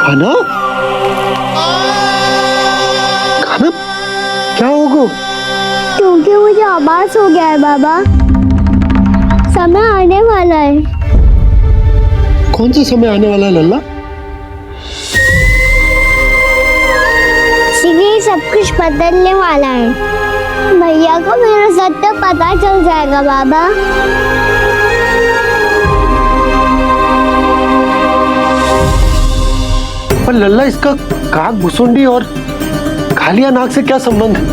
खाना खाना क्या होगा? क्योंकि मुझे आभास हो गया है बाबा, समय आने वाला है। कौन सा समय आने वाला है लल्ला? शीघ्र सब कुछ बदलने वाला है। भैया को मेरा सत्य पता चल जाएगा बाबा। पर लल्ला, इसका काक भुसुंडी और खालिया नाक से क्या संबंध है?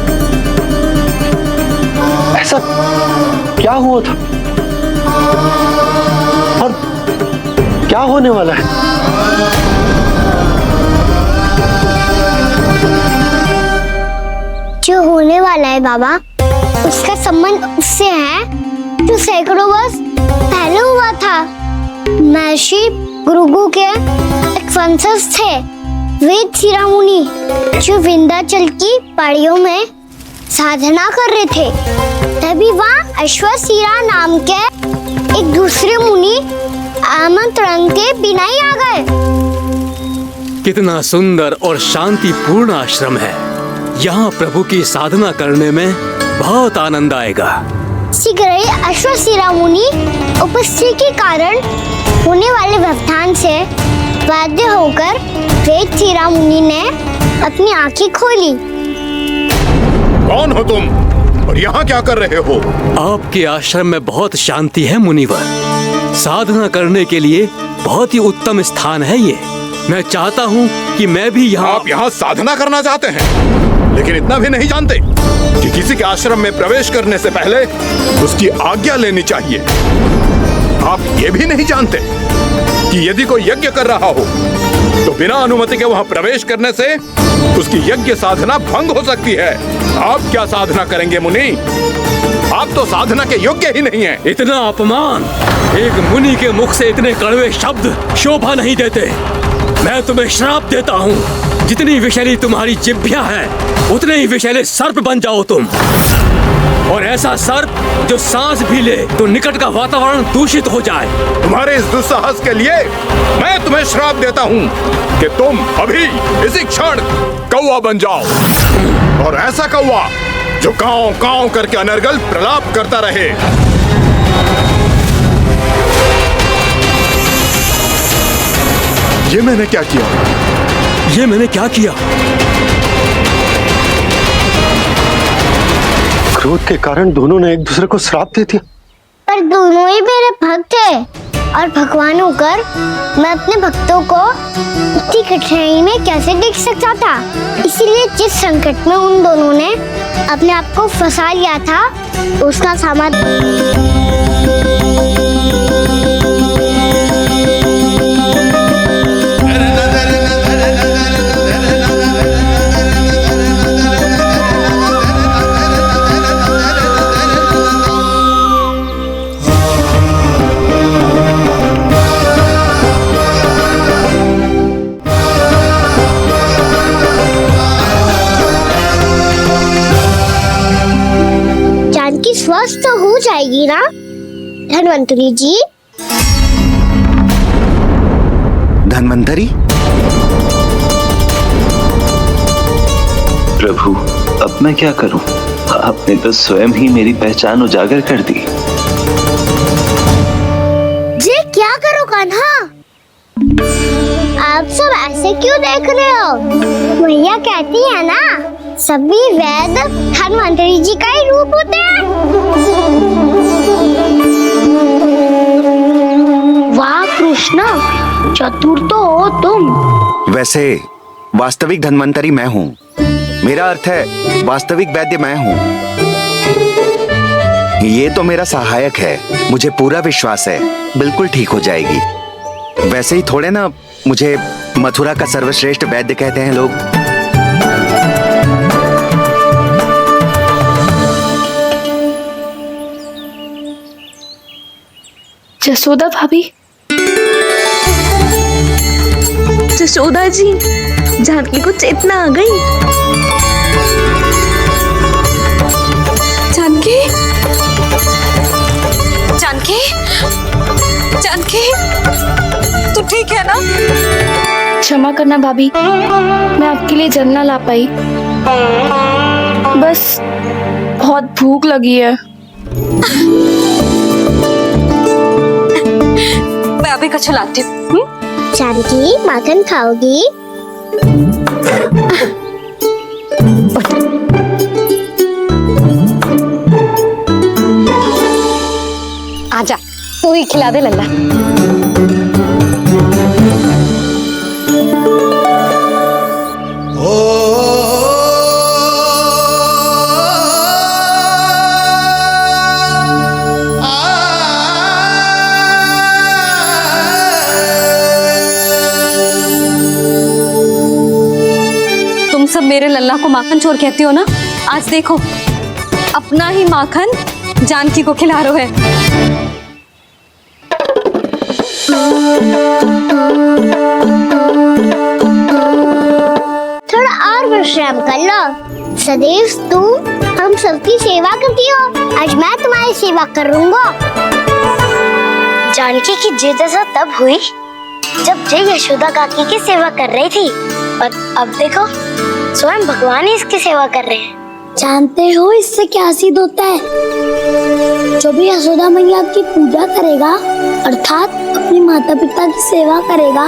ऐसा क्या हुआ था और क्या होने वाला है? जो होने वाला है बाबा, उसका संबंध उससे है जो सैकड़ों वर्ष पहले हुआ था। महर्षि भृगु के एक वंशज थे वेद शिरोमुनि, जो विंध्याचल की पहाड़ियों में साधना कर रहे थे। तभी वहाँ अश्वशिरा नाम के एक दूसरे मुनि आमंत्रण के बिना ही आ गए। कितना सुंदर और शांतिपूर्ण आश्रम है। यहाँ प्रभु की साधना करने में बहुत आनंद आएगा। शीघ्र ही अश्वशिरा मुनि उपस्थिति के कारण होने वाले व्यवधान से बाध्य होकर वेद शिरोमुनि ने अपनी आंखें खोली। कौन हो तुम और यहाँ क्या कर रहे हो? आपके आश्रम में बहुत शांति है मुनिवर। साधना करने के लिए बहुत ही उत्तम स्थान है ये। मैं चाहता हूँ कि मैं भी यहाँ। आप यहाँ साधना करना चाहते हैं, लेकिन इतना भी नहीं जानते कि किसी के आश्रम में प्रवेश करने से पहले उसकी आज्ञा लेनी चाहिए। आप ये भी नहीं जानते कि यदि कोई यज्ञ कर रहा हो तो बिना अनुमति के वहाँ प्रवेश करने से उसकी यज्ञ साधना भंग हो सकती है। आप क्या साधना करेंगे मुनि? आप तो साधना के योग्य ही नहीं हैं। इतना अपमान! एक मुनि के मुख से इतने कड़वे शब्द शोभा नहीं देते। मैं तुम्हें श्राप देता हूँ, जितनी विषैली तुम्हारी जिह्वा है उतने ही विषैले सर्प बन जाओ तुम। और ऐसा सर्प जो सांस भी ले तो निकट का वातावरण दूषित हो जाए। तुम्हारे इस दुस्साहस के लिए मैं तुम्हें श्राप देता हूँ कि तुम अभी इसी क्षण कौवा बन जाओ, और ऐसा कौवा जो कांव कांव करके अनर्गल प्रलाप करता रहे। ये मैंने क्या किया? ये मैंने क्या किया? क्रोध के कारण दोनों ने एक दूसरे को श्राप दे दिया। पर दोनों ही मेरे भक्त थे, और भगवान होकर मैं अपने भक्तों को इतनी कठिनाई में कैसे देख सकता था। इसीलिए जिस संकट में उन दोनों ने अपने आप को फंसा लिया था, उसका समाधान। स्वस्थ हो जाएगी ना धन्वंतरी जी? धन्वंतरी? प्रभु, अब मैं क्या करूं? आपने तो स्वयं ही मेरी पहचान उजागर कर दी। जी क्या करो कान्हा? आप सब ऐसे क्यों देख रहे हो? भैया कहती है ना, सभी वेद धन्वंतरी जी का ही रूप होते हैं। वाह कृष्णा, चतुर तो हो तुम। वैसे वास्तविक धन्वंतरी मैं हूँ। मेरा अर्थ है वास्तविक वैद्य मैं हूँ। ये तो मेरा सहायक है। मुझे पूरा विश्वास है बिल्कुल ठीक हो जाएगी। वैसे ही थोड़े ना मुझे मथुरा का सर्वश्रेष्ठ वैद्य कहते हैं लोग। जसोदा भाभी, जसोदा जी, जानकी को चेतना आ गई। जानकी, जानकी, जानकी, तू ठीक है ना? क्षमा करना भाभी, मैं आपके लिए जल ना ला पाई। बस बहुत भूख लगी है। मैं अभी कच्छ लाती हूँ। जानकी, माखन खाओगी? आजा, तू ही खिला दे लल्ला। तुम सब मेरे लल्ला को माखन चोर कहती हो ना? आज देखो, अपना ही माखन जानकी को खिला रहे हो है। थोड़ा और विश्राम कर लो। सदैव तुम हम सबकी सेवा करती हो, आज मैं तुम्हारी सेवा करूंगा। जानकी की जिज्ञासा तब हुई जब जय यशोदा काकी की सेवा कर रही थी, और अब देखो स्वयं भगवान ही इसकी सेवा कर रहे हैं। जानते हो इससे क्या सिद्ध होता है? जो भी यशोदा मैया की पूजा करेगा, अर्थात अपने माता पिता की सेवा करेगा,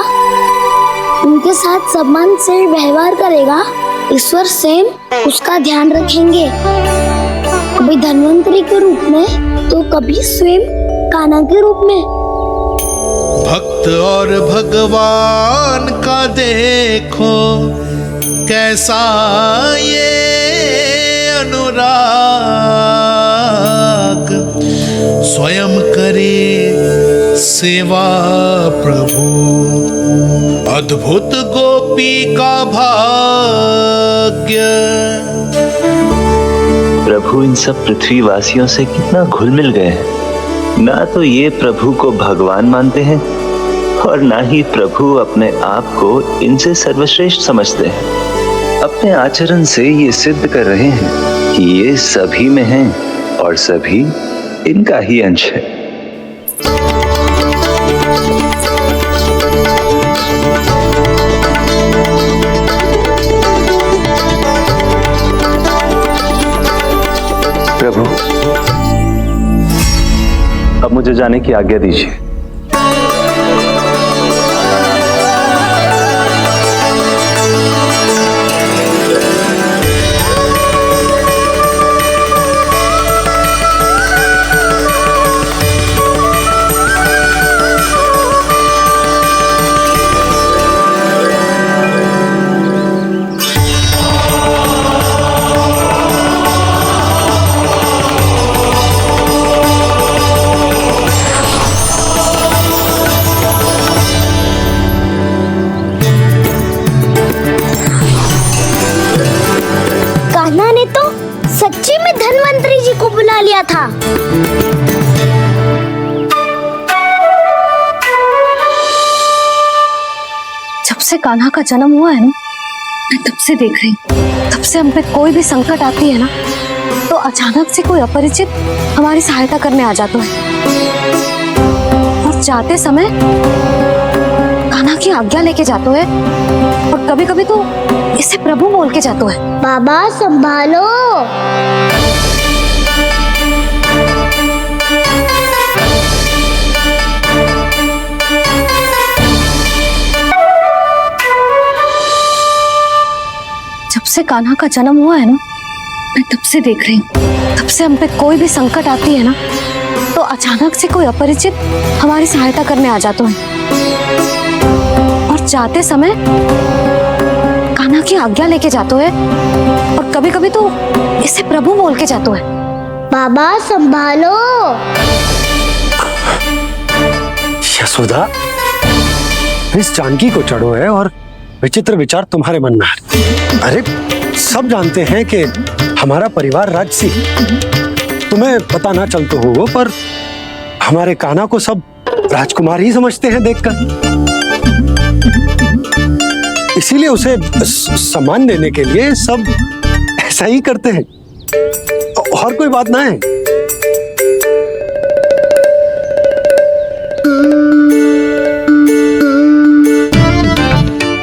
उनके साथ सम्मान से व्यवहार करेगा, ईश्वर स्वयं उसका ध्यान रखेंगे। कभी धन्वंतरी के रूप में तो कभी स्वयं कान्हा के रूप में। भक्त और भगवान का देखो कैसा ये अनुराग, स्वयं करे सेवा प्रभु, अद्भुत गोपी का भाग्य। प्रभु इन सब पृथ्वीवासियों से कितना घुल मिल गए हैं। ना तो ये प्रभु को भगवान मानते हैं और ना ही प्रभु अपने आप को इनसे सर्वश्रेष्ठ समझते हैं। अपने आचरण से ये सिद्ध कर रहे हैं कि ये सभी में हैं और सभी इनका ही अंश है। प्रभु, अब मुझे जाने की आज्ञा दीजिए। सच्ची में धन्वंतरी जी को बुला लिया था। जब से कान्हा का जन्म हुआ है ना, मैं तब से देख रही हूँ, तब से हम पे कोई भी संकट आती है ना, तो अचानक से कोई अपरिचित हमारी सहायता करने आ जाता है, और जाते समय कान्हा की आज्ञा लेके जाते है, और कभी कभी तो इसे प्रभु बोल के जाते है। बाबा संभालो। जब से कान्हा का जन्म हुआ है ना, मैं तब से देख रही हूँ, तब से हम पे कोई भी संकट आती है ना, तो अचानक से कोई अपरिचित हमारी सहायता करने आ जाता है, और जाते समय कान्हा की आज्ञा लेके जाते है, और कभी कभी तो इसे प्रभु बोल के जाते है। बाबा संभालो। यशोदा, इस जानकी को चढ़ो है और विचित्र विचार तुम्हारे मन में है। अरे सब जानते हैं कि हमारा परिवार राजसी, तुम्हें पता ना चलता हो, पर हमारे कान्हा को सब राजकुमार ही समझते हैं देखकर। इसीलिए उसे सम्मान देने के लिए सब ऐसा ही करते हैं, और कोई बात ना है।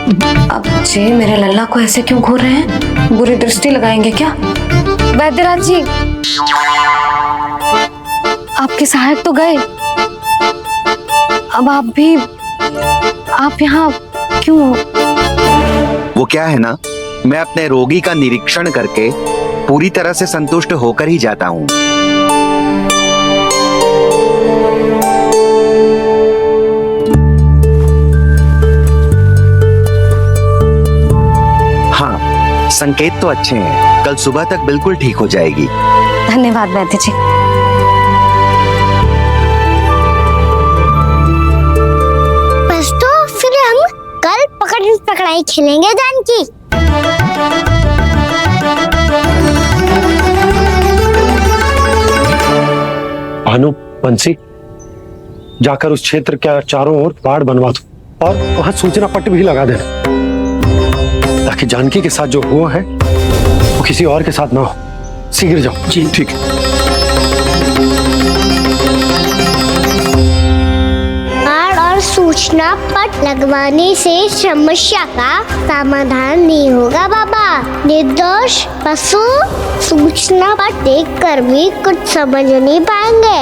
अब जे मेरे लल्ला को ऐसे क्यों घूर रहे हैं? बुरी दृष्टि लगाएंगे क्या? वैद्यराज जी, आपके सहायक तो गए, अब आप यहाँ क्यों? वो क्या है ना, मैं अपने रोगी का निरीक्षण करके पूरी तरह से संतुष्ट होकर ही जाता हूँ। हाँ, संकेत तो अच्छे हैं, कल सुबह तक बिल्कुल ठीक हो जाएगी। धन्यवाद वैद्य जी। बस तो फिर हम कल पकड़न पकड़ाई खेलेंगे जानकी। भानु, बंसी, जाकर उस क्षेत्र के चारों ओर बाड़ बनवा दो और वहां सूचना पट्ट भी लगा देना, ताकि जानकी के साथ जो हुआ है वो किसी और के साथ ना हो। शीघ्र जाओ। जी ठीक है। बाड़ और सूचना पट लगवाने से समस्या का समाधान नहीं होगा बाबा। निर्दोष पशु सूचना पट देखकर भी कुछ समझ नहीं पाएंगे।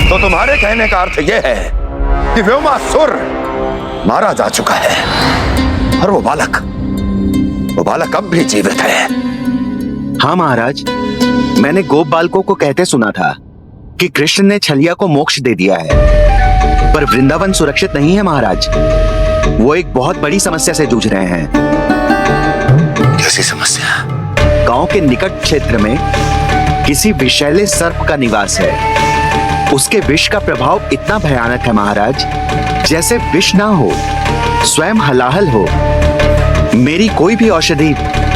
तो तुम्हारे कहने का अर्थ यह है कि व्योमासुर मारा जा चुका है और वो बालक अब भी जीवित है। हाँ महाराज, मैंने गोप बालकों को कहते सुना था कि कृष्ण ने छलिया को मोक्ष दे दिया है, पर वृंदावन सुरक्षित नहीं है महाराज। वो एक बहुत बड़ी समस्या से जूझ रहे हैं। कैसी समस्या? गांव के निकट क्षेत्र में किसी विषैले सर्प का निवास है। उसके विष का प्रभाव इतना भयानक है महाराज, जैसे विष ना हो, स्वयं हलाहल हो। मेरी कोई भी औषधि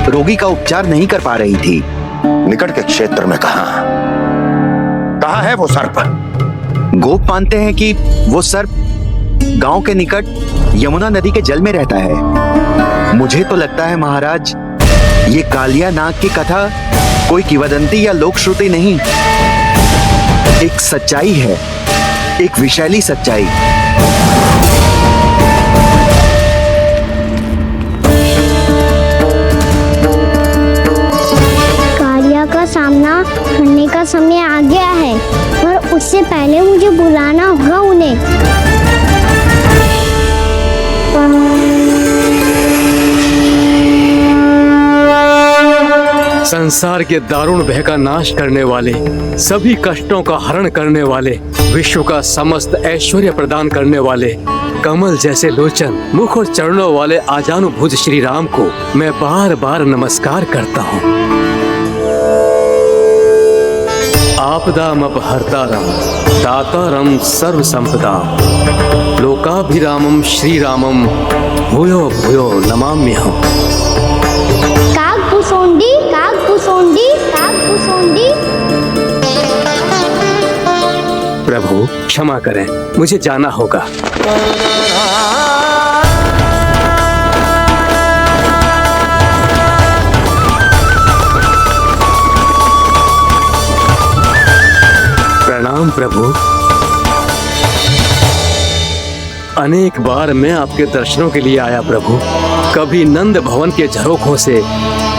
रोगी का उपचार नहीं कर पा रही थी। निकट के क्षेत्र में कहाँ है वो सर्प? गोप मानते हैं कि वो सर्प गांव के निकट यमुना नदी के जल में रहता है। मुझे तो लगता है महाराज, ये कालिया नाग की कथा कोई किंवदंती या लोक श्रुति नहीं, एक सच्चाई है, एक विशैली सच्चाई। कालिया का सामना करने का समय आ गया है, और उससे पहले मुझे बुलाना होगा उन्हें। संसार के दारुण भय का नाश करने वाले, सभी कष्टों का हरण करने वाले, विश्व का समस्त ऐश्वर्य प्रदान करने वाले, कमल जैसे लोचन, मुख और चरणों वाले आजानुभुज श्री राम को मैं बार बार नमस्कार करता हूँ। आपदामपहर्तारं दातारं सर्व संपदा, लोकाभिरामं श्री रामं भूयो भूयो नमाम्यहम्। काग-भूसुंडी। प्रभु क्षमा करें, मुझे जाना होगा। प्रणाम प्रभु। अनेक बार मैं आपके दर्शनों के लिए आया प्रभु। कभी नंद भवन के झरोखों से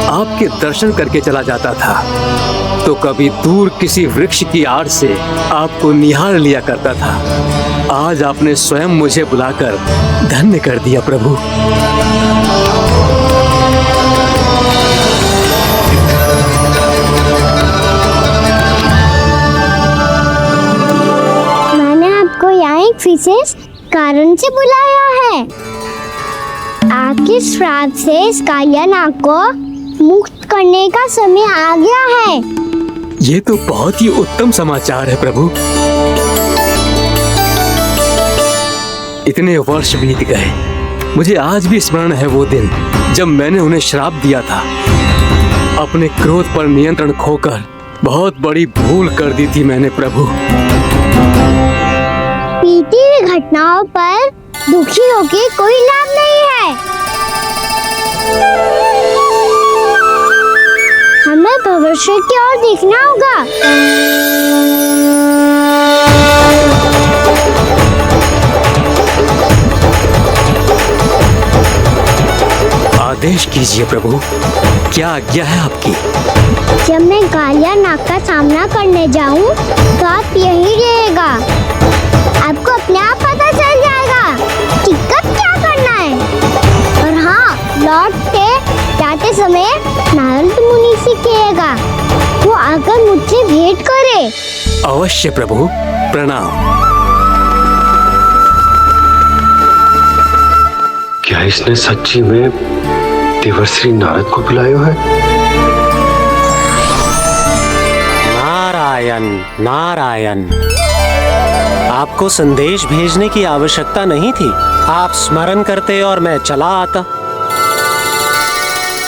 आपके दर्शन करके चला जाता था, तो कभी दूर किसी वृक्ष की आड़ से आपको निहार लिया करता था। आज आपने स्वयं मुझे बुलाकर धन्य कर दिया प्रभु। मैंने आपको यहाँ एक विशेष कारण से बुलाया है। आपके श्राप से इस कालिया नाग को मुक्त करने का समय आ गया है। ये तो बहुत ही उत्तम समाचार है प्रभु। इतने वर्ष बीत गए, मुझे आज भी स्मरण है वो दिन जब मैंने उन्हें श्राप दिया था। अपने क्रोध पर नियंत्रण खोकर बहुत बड़ी भूल कर दी थी मैंने प्रभु। बीती हुई घटनाओं पर दुखी होके कोई लाभ नहीं है। हमें भविष्य की ओर देखना होगा। आदेश कीजिए प्रभु, क्या आज्ञा है आपकी? जब मैं कालिया नाग का सामना करने जाऊं, तो आप यही रहेगा। आपको अपने आप पता चल जाएगा कि कब क्या करना है। और हाँ, लौटते जाते समय नारद मुनि से कहिएगा वो आकर मुझसे भेंट करे। अवश्य प्रभु, प्रणाम। क्या इसने सच्ची में देवर्षि नारद को बुलाया है? नारायण नारायण, आपको संदेश भेजने की आवश्यकता नहीं थी। आप स्मरण करते और मैं चला आता।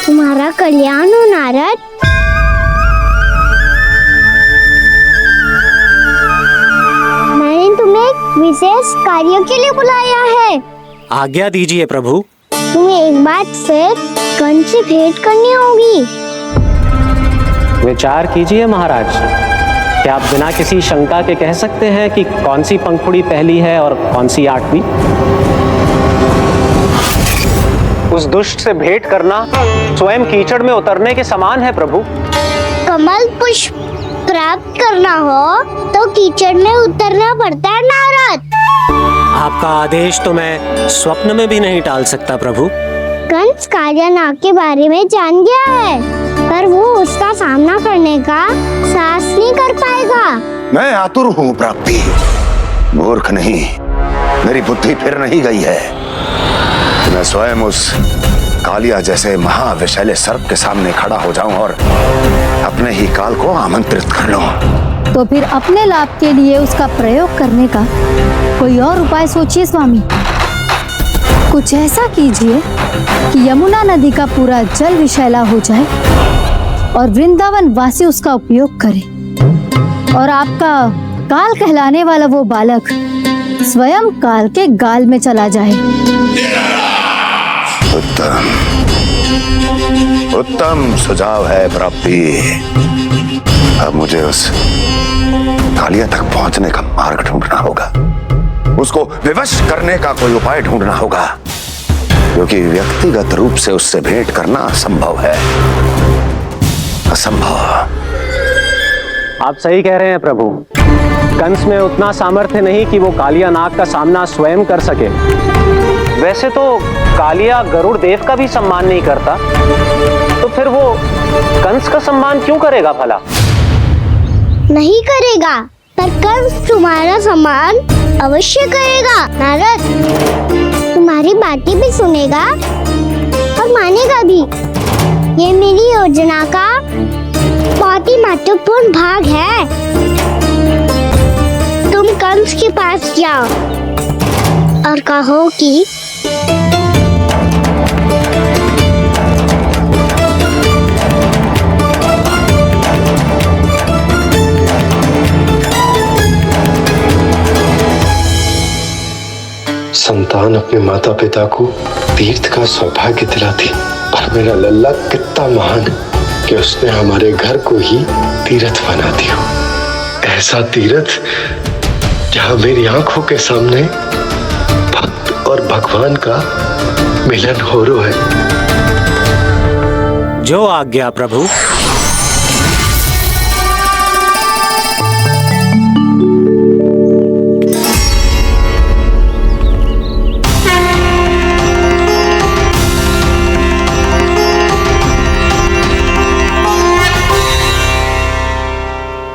तुम्हारा कल्याण हो नारद। मैंने तुम्हें एक विशेष कार्य के लिए बुलाया है। आज्ञा दीजिए प्रभु। तुम्हें एक बार फिर कंस से भेंट करनी होगी। विचार कीजिए महाराज, क्या आप बिना किसी शंका के कह सकते हैं कि कौन सी पंखुड़ी पहली है और कौन सी आठवीं? उस दुष्ट से भेंट करना स्वयं कीचड़ में उतरने के समान है प्रभु। कमल पुष्प प्राप्त करना हो तो कीचड़ में उतरना पड़ता है नारद। आपका आदेश तो मैं स्वप्न में भी नहीं टाल सकता प्रभु। कंस कालिया नाग के बारे में जान गया है, पर वो उसका सामना करने का साहस नहीं कर पाएगा। मैं आतुर हूँ प्राप्ति, मूर्ख नहीं। मेरी बुद्धि फिर नहीं गई है। मैं स्वयं उस कालिया जैसे महाविषैले सर्प के सामने खड़ा हो जाऊं और अपने ही काल को आमंत्रित कर लूं। तो फिर अपने लाभ के लिए उसका प्रयोग करने का कोई और उपाय सोचिए स्वामी। कुछ ऐसा कीजिए कि यमुना नदी का पूरा जल विषैला हो जाए और वृंदावन वासी उसका उपयोग करें, और आपका काल कहलाने वाला वो बालक स्वयं काल के गाल में चला जाए। उत्तम उत्तम सुझाव है प्राप्ति। अब मुझे उस कालिया तक पहुंचने का मार्ग ढूंढना होगा। उसको विवश करने का कोई उपाय ढूंढना होगा, क्योंकि व्यक्तिगत रूप से उससे भेंट करना असंभव है। असंभव। आप सही कह रहे हैं प्रभु। कंस में उतना सामर्थ्य नहीं कि वो कालिया नाग का सामना स्वयं कर सके। वैसे तो कालिया गरुड़ देव का भी सम्मान नहीं करता, तो फिर वो कंस का सम्मान क्यों करेगा भला? नहीं करेगा, पर कंस तुम्हारा सम्मान अवश्य करेगा नारद। तुम्हारी बातें भी सुनेगा और मानेगा भी। ये मेरी योजना का बहुत ही महत्वपूर्ण भाग है। तुम कंस के पास जाओ और कहो कि संतान अपने माता पिता को तीर्थ का सौभाग्य दिलाती, और मेरा लल्ला कितना महान कि उसने हमारे घर को ही तीर्थ बना दिया। ऐसा तीर्थ जहां मेरी आंखों के सामने भक्त और भगवान का मिलन हो रहा है। जो आज्ञा प्रभु।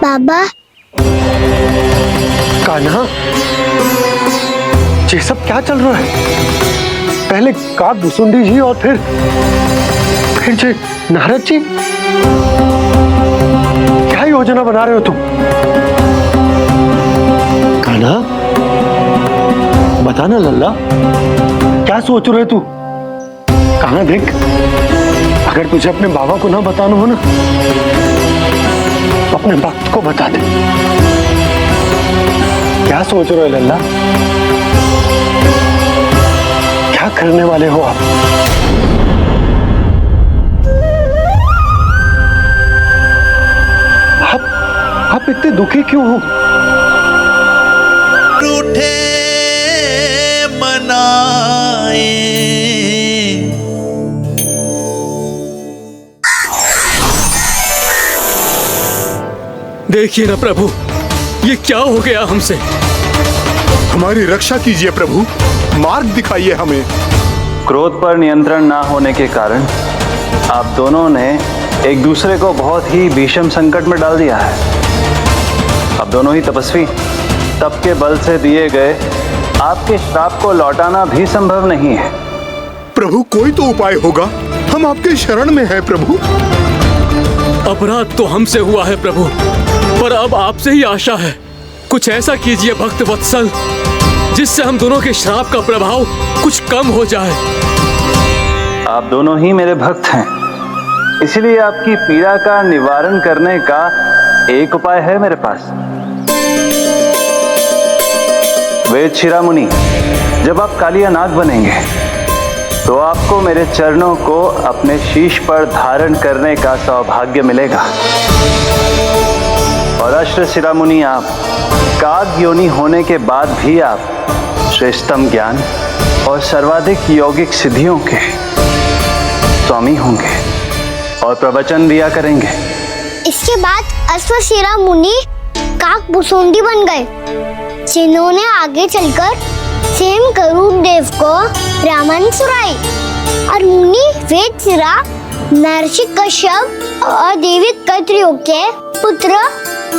बाबा, कान्हा, ये सब क्या चल रहा है? पहले काक भुसुंडी जी और फिर जी नारद जी। क्या योजना बना रहे हो तुम? कान्हा, बताना लल्ला, क्या सोच रहे तू? कहाँ देख, अगर तुझे अपने बाबा को ना बताना हो ना, तो अपने भक्त को बता दे। क्या सोच रहे हो लल्ला? क्या करने वाले हो आप? आप इतने दुखी क्यों हो? रूठे मनाए। देखिए ना प्रभु, ये क्या हो गया हमसे? हमारी रक्षा कीजिए प्रभु, मार्ग दिखाइए हमें। क्रोध पर नियंत्रण ना होने के कारण आप दोनों ने एक दूसरे को बहुत ही भीषण संकट में डाल दिया है। अब दोनों ही तपस्वी, तप के बल से दिए गए आपके श्राप को लौटाना भी संभव नहीं है। प्रभु कोई तो उपाय होगा, हम आपके शरण में हैं प्रभु। अपराध तो हमसे हुआ है प्रभु, पर अब आपसे ही आशा है। कुछ ऐसा कीजिए भक्त वत्सल, जिससे हम दोनों के श्राप का प्रभाव कुछ कम हो जाए। आप दोनों ही मेरे भक्त हैं, इसलिए आपकी पीड़ा का निवारण करने का एक उपाय है मेरे पास। वेद शिरामुनि, जब आप कालिया नाग बनेंगे तो आपको मेरे चरणों को अपने शीश पर धारण करने का सौभाग्य मिलेगा। और अश्र शिरामुनि, आप काग योनि होने के बाद भी आप श्रेष्ठतम ज्ञान और सर्वाधिक यौगिक सिद्धियों के स्वामी होंगे और प्रवचन दिया करेंगे। इसके बाद अश्वशिरा मुनि काक भुसुंडी बन गए, जिन्होंने आगे चलकर स्वयं गरुड़ देव को रामायण सुनाई। और मुनि वेदशिरा महर्षि कश्यप और देवी कत्रियों के पुत्र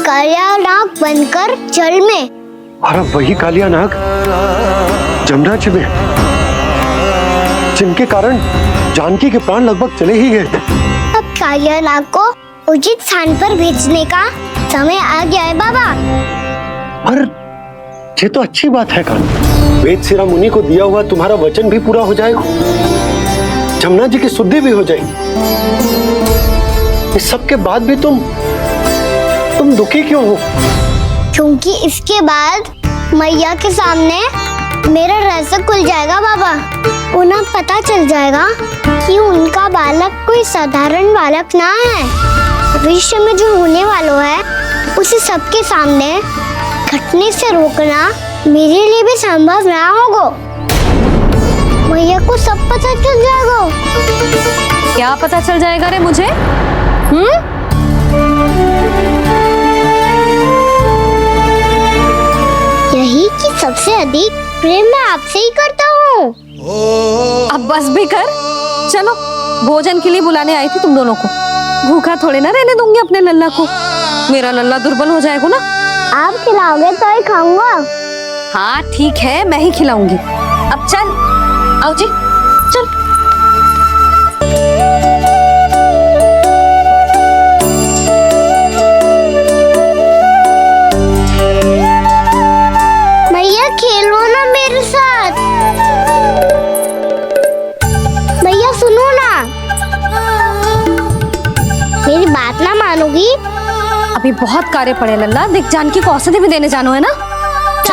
कालिया नाग बनकर जल में। और अब वही कालिया नाग जमराज में, जिनके कारण जानकी के प्राण लगभग चले ही गए थे। अब कालिया नाग को उचित स्थान पर भेजने का समय आ गया है बाबा। और ये तो अच्छी बात है कान, वेद शिरा मुनि को दिया हुआ तुम्हारा वचन भी पूरा हो जाएगा, जमुना जी की शुद्धि भी हो जाएगी। इस सब के बाद भी तुम दुखी क्यों हो? क्योंकि इसके बाद मैया के सामने मेरा रहस्य खुल जाएगा बाबा। उन्हें पता चल जाएगा कि उनका बालक कोई साधारण बालक ना है। भविष्य में जो होने वाला है उसे सबके सामने घटने से रोकना मेरे लिए भी संभव ना होगा। मैया को सब पता चल जाएगा। क्या पता चल जाएगा रे मुझे? यही कि सबसे अधिक प्रेम मैं आपसे ही करता हूँ। अब बस भी कर, चलो भोजन के लिए बुलाने आई थी तुम दोनों को। भूखा थोड़े ना रहने दूंगी अपने लल्ला को, मेरा लल्ला दुर्बल हो जाएगा ना। आप खिलाओगे तो ही खाऊंगा। हाँ ठीक है, मैं ही खिलाऊंगी। अब चल, आओ जी चल। भैया खेलो ना मेरे साथ। भैया सुनो ना, मेरी बात ना मानोगी? अभी बहुत कार्य पड़े लल्ला, देख जानकी को औषधि भी देने जाना है ना।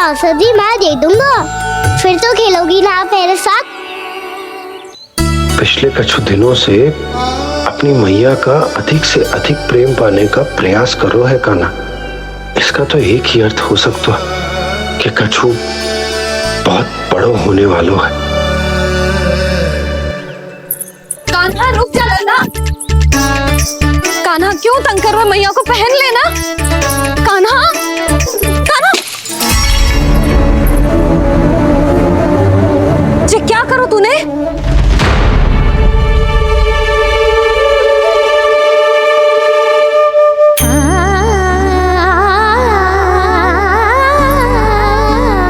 औषधि मैं दे दूंगा, फिर तो खेलोगी ना आप मेरे साथ। पिछले कुछ दिनों से अपनी मैया का अधिक से अधिक प्रेम पाने का प्रयास करो है कान्हा। इसका तो एक ही अर्थ हो सकता कि कछु बहुत बड़ो होने वालों है। कान्हा रुक जा लल्ला। कान्हा क्यों तंग कर रहा है? मैया को पहन लेना। कान्हा, कान्हा, ये क्या करो तूने?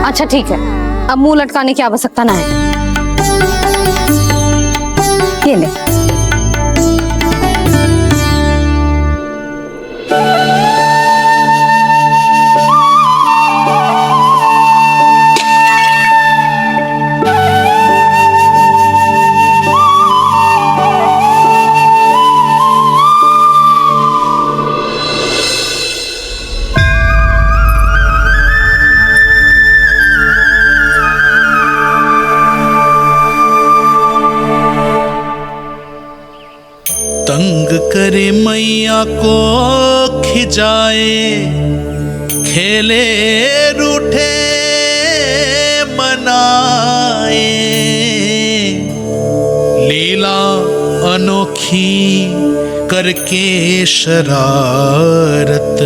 अच्छा ठीक है, अब मुंह लटकाने की आवश्यकता ना है। ये ले। तंग करे मैया को जाए, खेले रूठे मनाए, लीला अनोखी करके शरारत,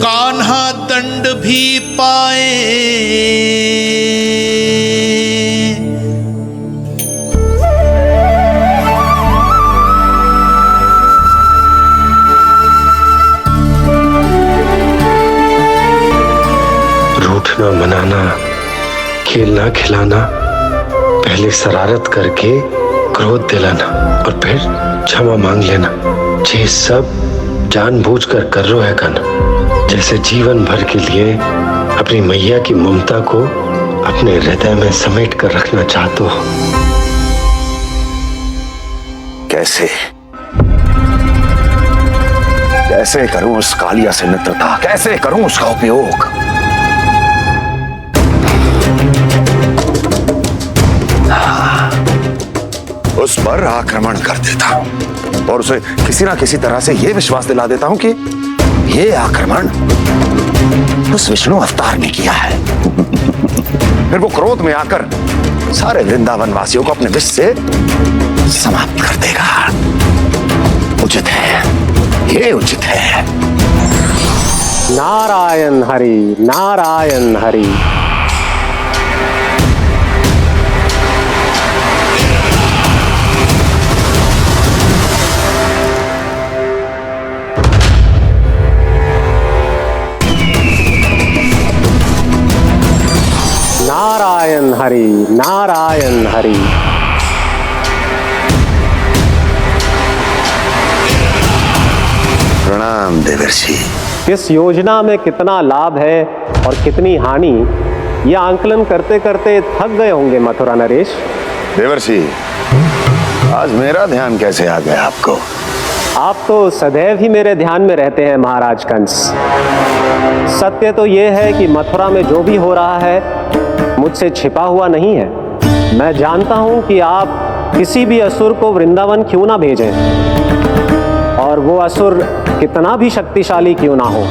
कान्हा दंड भी पाए। रूठना मनाना, खेलना खिलाना, पहले शरारत करके क्रोध दिलाना और फिर क्षमा मांग लेना, ये सब जानबूझकर कर रहे है कान्हा। जैसे जीवन भर के लिए अपनी मैया की ममता को अपने हृदय में समेट कर रखना चाहते हो। कैसे कैसे करूं उस कालिया से मित्रता, कैसे करूं उसका उपयोग? उस पर आक्रमण कर देता हूं और उसे किसी ना किसी तरह से यह विश्वास दिला देता हूं कि यह आक्रमण उस विष्णु अवतार ने किया है। फिर वो क्रोध में आकर सारे वृंदावन वासियों को अपने विष से समाप्त कर देगा। उचित है, ये उचित है। नारायण हरि, नारायण हरि। नारायण हरि, नारायण हरि। प्रणाम देवर्षि। इस योजना में कितना लाभ है और कितनी हानि, यह आंकलन करते करते थक गए होंगे मथुरा नरेश। देवर्षि, आज मेरा ध्यान कैसे आ गया आपको? आप तो सदैव ही मेरे ध्यान में रहते हैं महाराज कंस। सत्य तो यह है कि मथुरा में जो भी हो रहा है मुझसे छिपा हुआ नहीं है। मैं जानता हूं कि आप किसी भी असुर को वृंदावन क्यों ना भेजें, और वो असुर कितना भी शक्तिशाली क्यों ना हो,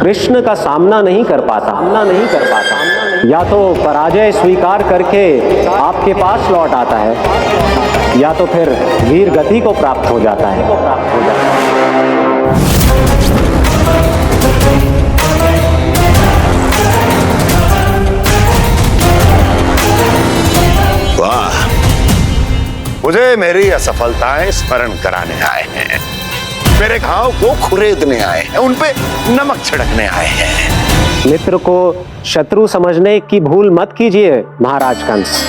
कृष्ण का सामना नहीं कर पाता। या तो पराजय स्वीकार करके आपके पास लौट आता है, या तो फिर वीर गति को प्राप्त हो जाता है। वाह, मुझे मेरी असफलताएं स्मरण कराने आए हैं, मेरे घाव को खुरेदने आए हैं, उन पे नमक छिड़कने आए हैं। मित्र को शत्रु समझने की भूल मत कीजिए महाराज कंस।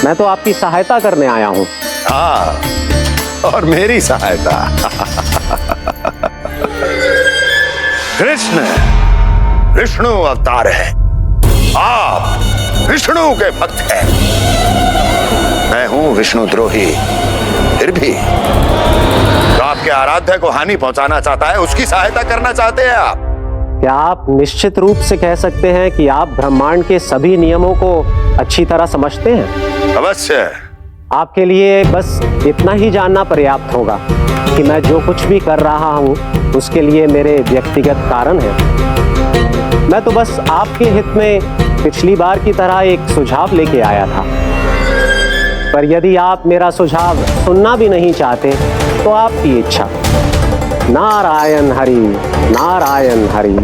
मैं तो आपकी सहायता करने आया हूं। हाँ, और मेरी सहायता। कृष्ण विष्णु अवतार है, आप विष्णु के भक्त हैं। मैं हूं विष्णु द्रोही, फिर भी जो आपके आराध्य को हानि पहुंचाना चाहता है उसकी सहायता करना चाहते हैं आप। क्या आप निश्चित रूप से कह सकते हैं कि आप ब्रह्मांड के सभी नियमों को अच्छी तरह समझते हैं? अवश्य। आपके लिए बस इतना ही जानना पर्याप्त होगा कि मैं जो कुछ भी कर रहा हूं उसके लिए मेरे व्यक्तिगत कारण हैं। मैं तो बस आपके हित में पिछली बार की तरह एक सुझाव लेके आया था, पर यदि आप मेरा सुझाव सुनना भी नहीं चाहते तो आपकी इच्छा। नारायण हरि, नारायण हरि।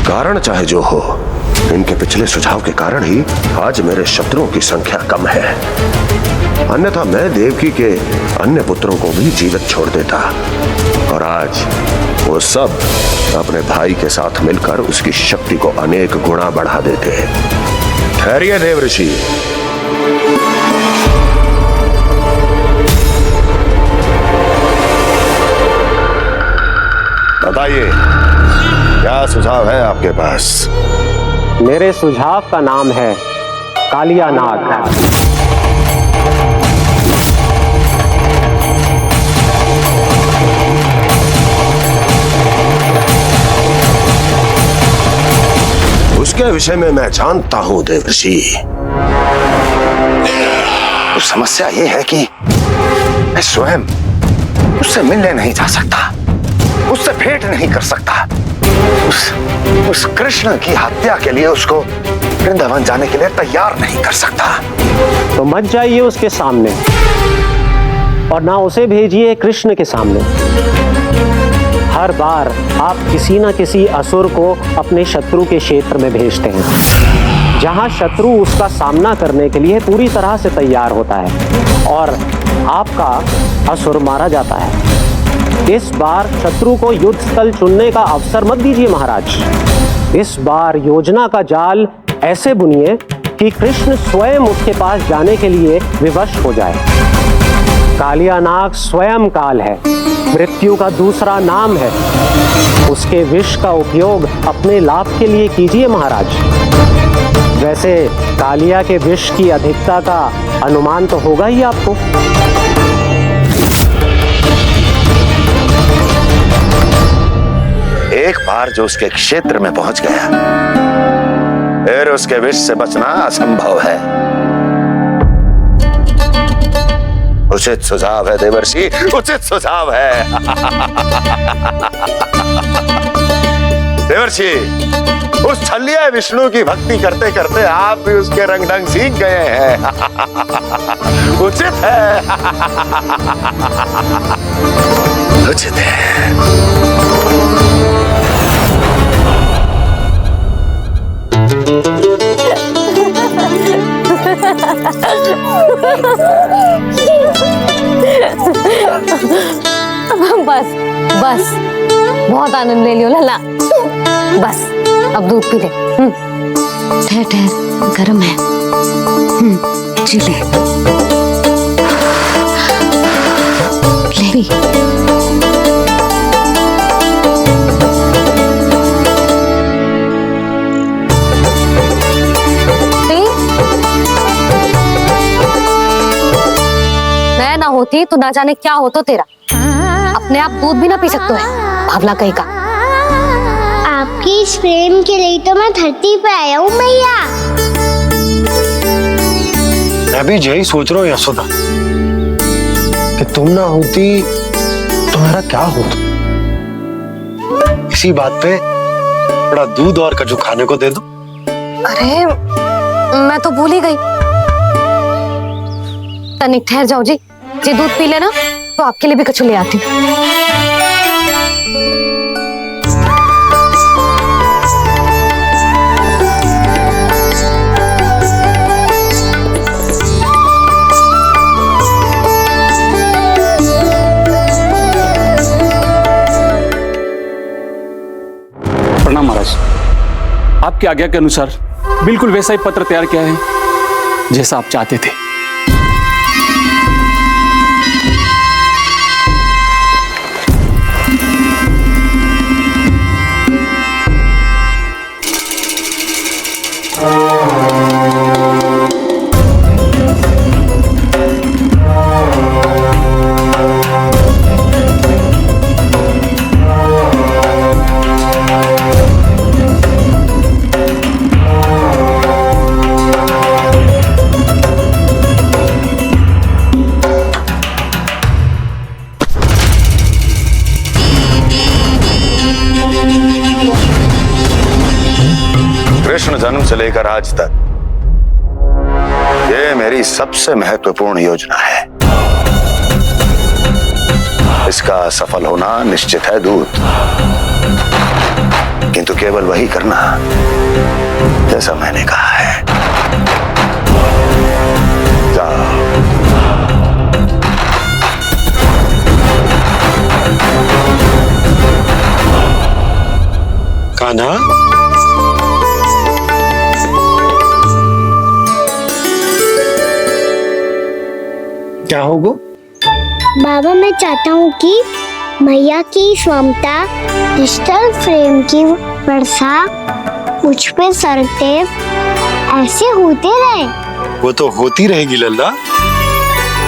कारण चाहे जो हो, इनके पिछले सुझाव के कारण ही आज मेरे शत्रुओं की संख्या कम है। अन्यथा मैं देवकी के अन्य पुत्रों को भी जीवित छोड़ देता, और आज वो सब अपने भाई के साथ मिलकर उसकी शक्ति को अनेक गुना बढ़ा देते। ठहरिए देवऋषि। बताइए, क्या सुझाव है आपके पास? मेरे सुझाव का नाम है कालिया नाग। उसके विषय में मैं जानता हूं देवर्षि। तो समस्या ये है कि मैं स्वयं उससे मिलने नहीं जा सकता। भेंट नहीं कर सकता। उस कृष्ण की हत्या के लिए उसको वृंदावन जाने के लिए तैयार नहीं कर सकता। तो मत जाइए उसके सामने और ना उसे भेजिए कृष्ण के सामने। हर बार आप किसी ना किसी असुर को अपने शत्रु के क्षेत्र में भेजते हैं, जहां शत्रु उसका सामना करने के लिए पूरी तरह से तैयार होता है और आपका असुर मारा जाता है। इस बार शत्रु को युद्ध स्थल चुनने का अवसर मत दीजिए महाराज। इस बार योजना का जाल ऐसे बुनिए कि कृष्ण स्वयं उसके पास जाने के लिए विवश हो जाए। कालिया नाग स्वयं काल है, मृत्यु का दूसरा नाम है। उसके विष का उपयोग अपने लाभ के लिए कीजिए महाराज। वैसे कालिया के विष की अधिकता का अनुमान तो होगा ही आपको। एक बार जो उसके क्षेत्र में पहुंच गया, फिर उसके विष से बचना असंभव है। उचित सुझाव है देवर्षि, उचित सुझाव है। देवर्षि, उस छलिया विष्णु की भक्ति करते करते आप भी उसके रंग ढंग सीख गए हैं। उचित है, उचित है। बस बस, बहुत आनंद ले लियो लल्ला। बस अब दूध पी ले। ठहर ठहर, गर्म है। जी ले ले। मैं ना होती तो ना जाने क्या हो तो तेरा। अपने आप दूध भी ना पी सकते है, भावला कहीं का। आपकी इस प्रेम के लिए तो मैं धरती पे आया हूँ मैया। मैं भी यही सोच रहा हूँ यशोदा कि तुम ना होती तो मेरा क्या होता। इसी बात पे थोड़ा दूध और कजू खाने को दे दो। अरे मैं तो भूल ही गई। तनिक ठहर जाओ जी दूध पी लेना तो आपके लिए भी कछु ले आती हूँ। प्रणाम महाराज। आपकी आज्ञा के अनुसार बिल्कुल वैसा ही पत्र तैयार किया है जैसा आप चाहते थे। कृष्ण जन्म से लेकर आज तक ये मेरी सबसे महत्वपूर्ण योजना है। इसका सफल होना निश्चित है दूत, किंतु केवल वही करना जैसा मैंने कहा है। जाओ। कान्हा, क्या होगा? बाबा मैं चाहता हूँ कि मैया की ममता क्रिस्टल फ्रेम की वर्षा मुझ पे सरते ऐसे होते रहे। वो तो होती रहेगी लल्ला।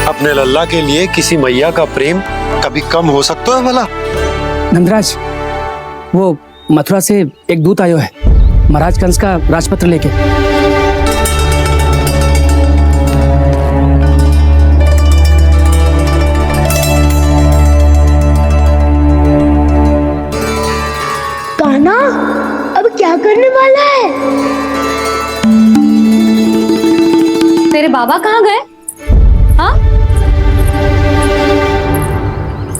अपने लल्ला के लिए किसी मैया का प्रेम कभी कम हो सकता है भला? नंदराज, वो मथुरा से एक दूत आयो है महाराज कंस का राजपत्र लेके। करने वाला है। तेरे बाबा कहाँ गए? हाँ?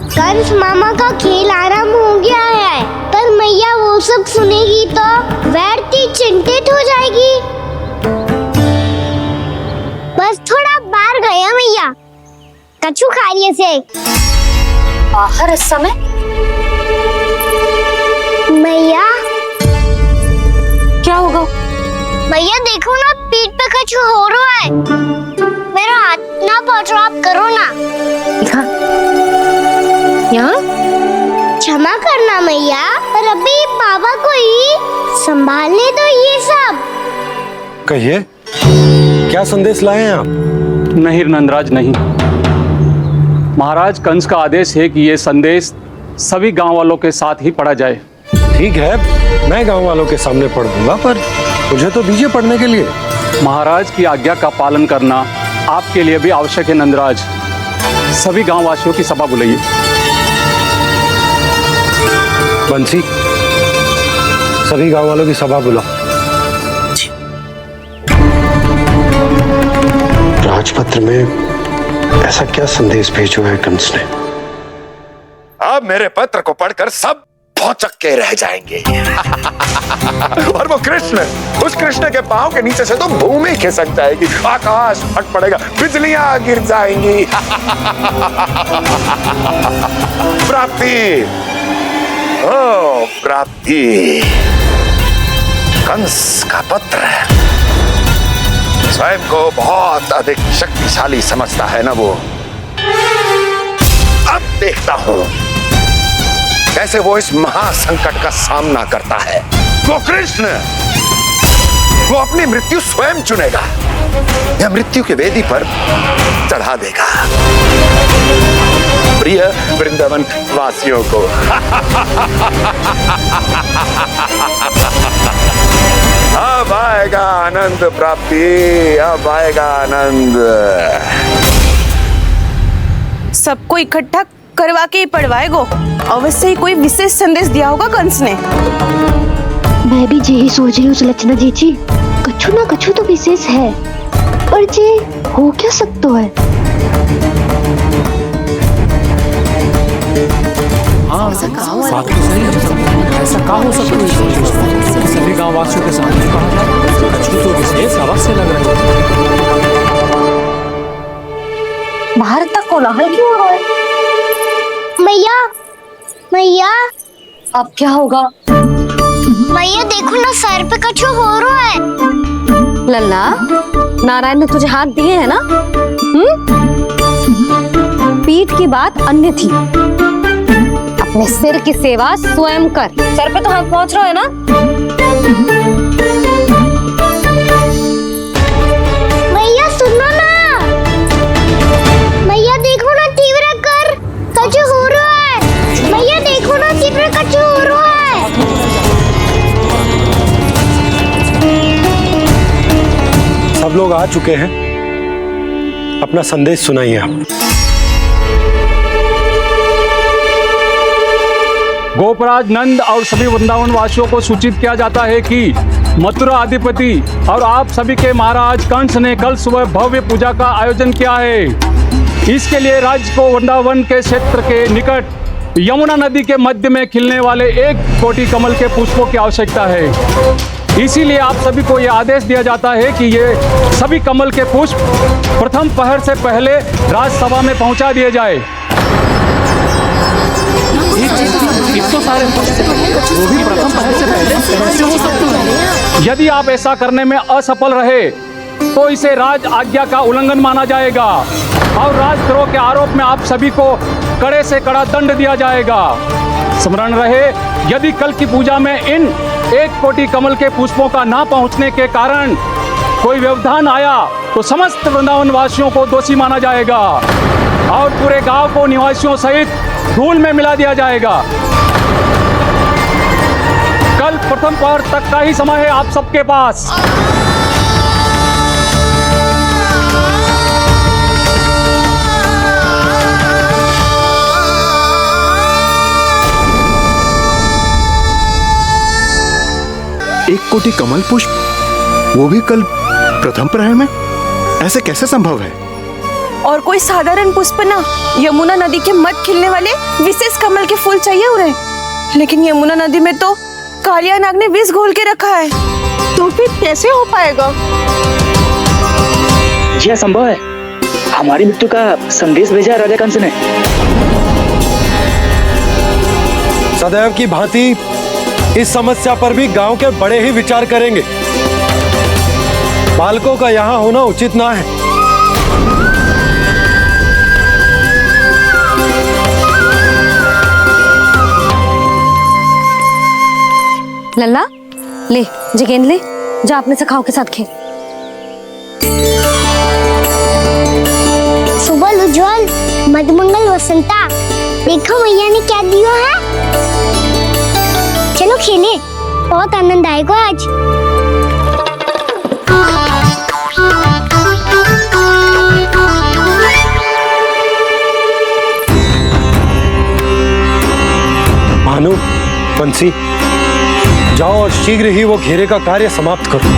कंस मामा का खेल आराम हो गया है, पर मैया वो सब सुनेगी तो व्यर्थ चिंतित हो जाएगी। बस थोड़ा बाहर गया मैया, कछु खा रही से। बाहर इस समय? मैया क्या होगा? मैया देखो ना, पीठ पे कछु हो रहा है। मेरा हाथ ना पहुंचो, आप करो ना। यहाँ? क्षमा करना मैया, पर अभी बाबा को ही संभालने दो ये सब। कहिए, क्या संदेश लाए हैं आप? नहीं नंदराज, नहीं। महाराज कंस का आदेश है कि ये संदेश सभी गांव वालों के साथ ही पढ़ा जाए। ठीक है, मैं गांव वालों के सामने पढ़ दूंगा, पर मुझे तो दीजिए पढ़ने के लिए। महाराज की आज्ञा का पालन करना आपके लिए भी आवश्यक है नंदराज। सभी गांव वासियों की सभा बुलाइए। बंसी, सभी गांव वालों की सभा बुलाओ। राजपत्र में ऐसा क्या संदेश भेजा है कंस ने? अब मेरे पत्र को पढ़कर सब भौचक के रह जाएंगे। और वो कृष्ण, उस कृष्ण के पांव के नीचे से तो भूमि खिसक जाएगी, आकाश फट पड़ेगा, बिजलियां गिर जाएंगी। प्राप्ति, ओ प्राप्ति, कंस का पत्र। स्वयं को बहुत अधिक शक्तिशाली समझता है ना वो। अब देखता हूं कैसे वो इस महासंकट का सामना करता है। वो कृष्ण, वो अपनी मृत्यु स्वयं चुनेगा या मृत्यु की वेदी पर चढ़ा देगा प्रिय वृंदावन वासियों को। अब आएगा आनंद प्राप्ति, अब आएगा आनंद। सबको इकट्ठा करवा के ही पढ़वाएगो। अवश्य ही कोई विशेष संदेश दिया होगा कंस ने। मैं भी यही सोच रही हूँ सुलक्षणा जी, कछु ना कछु तो विशेष है, पर जे हो क्या सकता है? ऐसा कहा हो सकता है? सभी गाँव वासियों के सामने कछु तो विशेष अवश्य लग रहा है। बाहर तक कोलाहल क्यों हो रहा है? मैया, मैया, अब क्या होगा? मैया देखो ना, सर पे कछु हो रहा है। लल्ला, नारायण ने तुझे हाथ दिए हैं ना? पीठ की बात अन्य थी, अपने सिर की सेवा स्वयं कर। सर पे तो हाथ पहुंच रहा है ना? मैया सुनो ना, मैया देखो ना, तीव्र कर कछु हो रहा है। मैया देखो ना, तीव्र कछु हो रहा है। सब लोग आ चुके हैं, अपना संदेश सुनाइए आप। गोपराज नंद और सभी वृंदावन वासियों को सूचित किया जाता है कि मथुरा अधिपति और आप सभी के महाराज कंस ने कल सुबह भव्य पूजा का आयोजन किया है। इसके लिए राज्य को वृंदावन के क्षेत्र के निकट यमुना नदी के मध्य में खिलने वाले 1 कोटि कमल के पुष्पों की आवश्यकता है। इसीलिए आप सभी को यह आदेश दिया जाता है कि ये सभी कमल के पुष्प प्रथम पहर से पहले राजसभा में पहुंचा दिए जाए। तो सारे वो भी प्रथम पहर से पहले कैसे हो सकते हैं? यदि आप ऐसा करने में असफल रहे तो इसे राज आज्ञा का उल्लंघन माना जाएगा और राजद्रोह के आरोप में आप सभी को कड़े से कड़ा दंड दिया जाएगा। स्मरण रहे, यदि कल की पूजा में इन 1 कोटि कमल के पुष्पों का ना पहुंचने के कारण कोई व्यवधान आया तो समस्त वृंदावन वासियों को दोषी माना जाएगा और पूरे गांव को निवासियों सहित धूल में मिला दिया जाएगा। कल प्रथम पहर तक का ही समय है आप सबके पास। 1 कोटि कमल पुष्प, वो भी कल प्रथम प्रहर में? ऐसे कैसे संभव है? और कोई साधारण पुष्प ना, यमुना नदी के मध्य खिलने वाले विशेष कमल के फूल चाहिए उन्हें। लेकिन यमुना नदी में तो कालिया नाग ने विष घोल के रखा है, तो फिर कैसे हो पाएगा? यह संभव है। हमारी मृत्यु का संदेश भेजा राजा कंस ने। सदैव की भांति इस समस्या पर भी गांव के बड़े ही विचार करेंगे। बालकों का यहाँ होना उचित ना है। लल्ला ले जे गेंद ले, जा अपने सखाओं के साथ खेल। सुबह उज्जवल मधुमंगल वसंता, देखो भैया ने क्या दिया है। चलो खेले, बहुत आनंद आएगा आज। भानु, बंसी, जाओ और शीघ्र ही वो घेरे का कार्य समाप्त करो।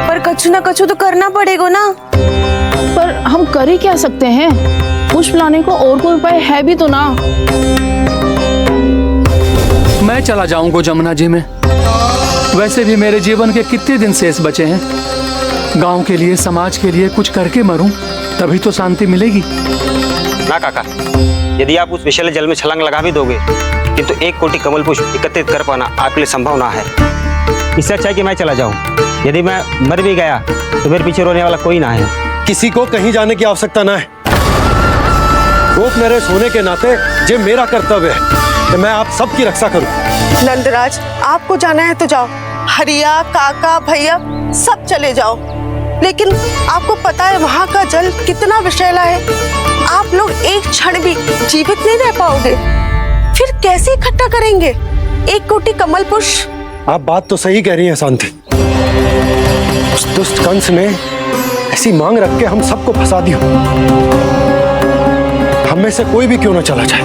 पर कछु ना कछु तो करना पड़ेगा ना। पर हम कर ही क्या सकते हैं? पुष्प लाने को और कोई उपाय है भी तो ना। मैं चला जाऊंगा जमुना जी में। वैसे भी मेरे जीवन के कितने दिन शेष बचे हैं। गांव के लिए, समाज के लिए कुछ करके मरूं, तभी तो शांति मिलेगी। ना काका, यदि आप उस विषैले जल में छलांग लगा भी दोगे, किंतु 1 कोटि कमल पुष्प एकत्रित कर पाना आपके लिए संभव ना है। इससे अच्छा है कि मैं चला जाऊं। यदि मैं मर भी गया तो मेरे पीछे रोने वाला कोई ना है। किसी को कहीं जाने की आवश्यकता ना है। गोप नरेश होने के नाते ये मेरा कर्तव्य है कि मैं आप सबकी रक्षा करूं। नंदराज, आपको जाना है तो जाओ। हरिया, काका, भैया सब चले जाओ। लेकिन आपको पता है वहाँ का जल कितना विषैला है। आप लोग एक क्षण भी जीवित नहीं रह पाओगे। फिर कैसे इकट्ठा करेंगे 1 कोटि कमल पुष्प? आप बात तो सही कह रही हैं शांति। उस दुष्ट कंस ने ऐसी मांग रख के हम सबको फंसा दिया। हम में से कोई भी क्यों ना चला जाए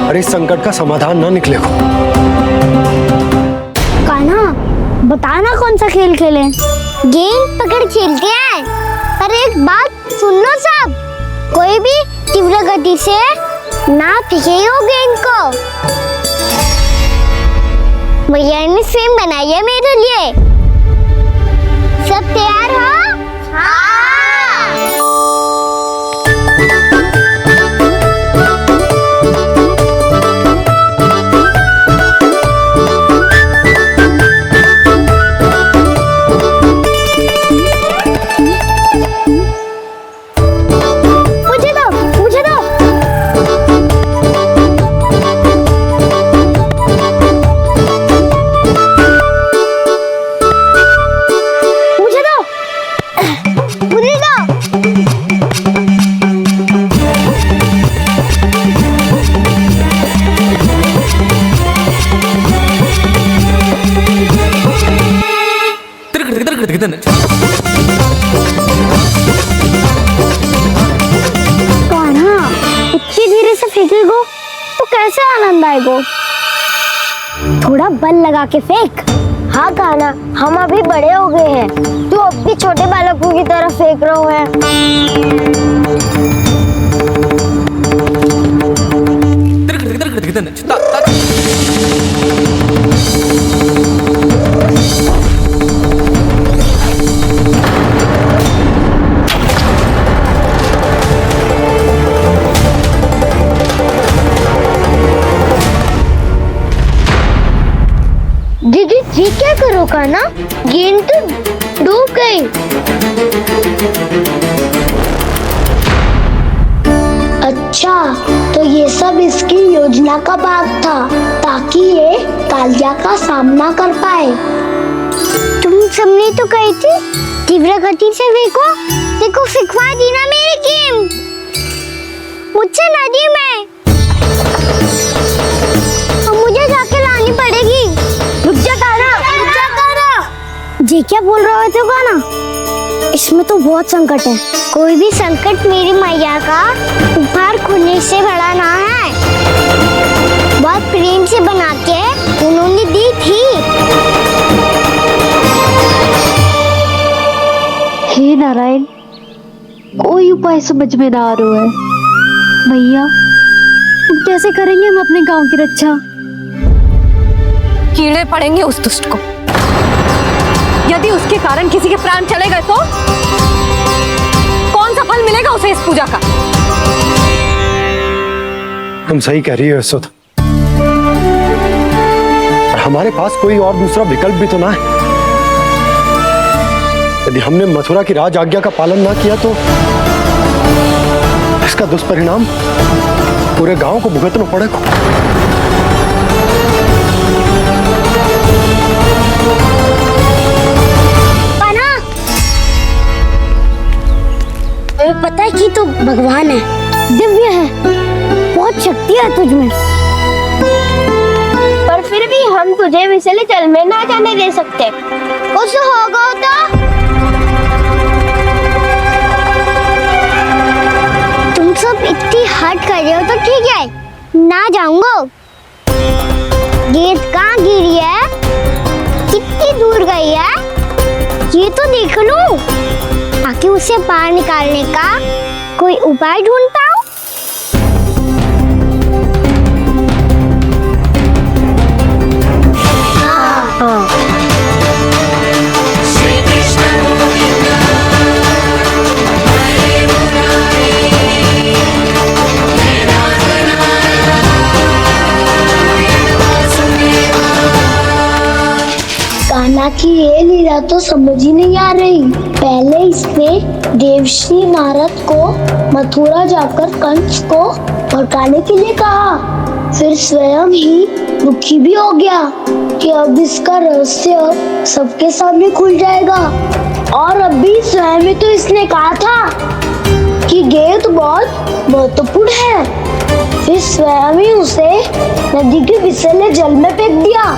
और इस संकट का समाधान ना निकले को। कान्हा, बताना कौन सा खेल खेले? गेंद पकड़ खेलते हैं। पर एक बात सुन लो सब, कोई भी तीव्र गति से ना फेंकेगा गेंद को। भैया ने स्वयं बनाई है मेरे लिए। सब तैयार हो? इतनी धीरे से फेंकेगो तो कैसे आनंद आएगा? थोड़ा बल लगा के फेंक। हाँ कान्हा, हम अभी बड़े हो गए हैं, तू अब भी छोटे बालकों की तरह फेंक रहे है। दीदी जी क्या करो कान्हा? गेंद तो डूब गई। अच्छा, तो ये सब इसकी योजना का भाग था ताकि ये कालिया का सामना कर पाए। तुम सबने तो कही थी तीव्र गति से फेंको। देखो सिखवा दी ना मेरी गेम। मुझसे नदी में मुझे जाके लानी पड़ेगी। रुक जा कान्हा, रुक जा कान्हा। जी क्या बोल रहे थे कान्हा? इसमें तो बहुत संकट है। कोई भी संकट मेरी मैया का उपहार खोने से बड़ा ना है। नारायण, कोई उपाय समझ में ना आ रहा है। भैया, अब कैसे करेंगे हम अपने गांव की रक्षा? कीड़े पड़ेंगे उस दुष्ट को। यदि उसके कारण किसी के प्राण चले गए तो कौन सा फल मिलेगा उसे इस पूजा का? तुम सही कह रही हो यशोदा। हमारे पास कोई और दूसरा विकल्प भी तो ना है। यदि हमने मथुरा की राज आज्ञा का पालन ना किया तो इसका दुष्परिणाम पूरे गांव को भुगतना पड़ेगा। पाना, तुम्हें पता है कि तू भगवान है, दिव्य है, बहुत शक्ति है तुझमें, पर फिर भी हम तुझे विषैले जल में ना जाने दे सकते। कुछ होगा तो तुम सब इतनी हट कर रहे हो तो ठीक है, ना जाऊंगा। गेट कहाँ गिरी है, कितनी दूर गई है, ये तो देख लूं, ताकि उसे बाहर निकालने का कोई उपाय ढूंढ पाऊं। कान्हा की ये लीला तो समझ ही नहीं आ रही। पहले इसने देवर्षि नारद को मथुरा जाकर कंस को भड़काने के लिए कहा, फिर स्वयं ही दुखी भी हो गया कि अब इसका रहस्य सबके सामने खुल जाएगा। और अभी स्वयं में तो इसने कहा था कि गेट बहुत महत्वपूर्ण है, फिर स्वयं ही उसे नदी के विषैले जल में फेंक दिया।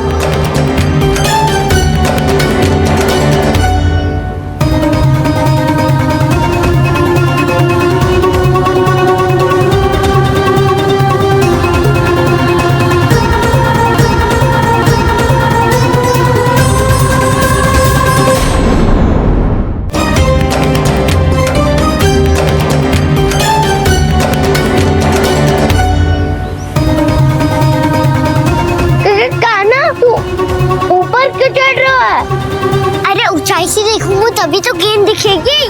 ऐसे देखूंगा तभी तो गेंद दिखेगी।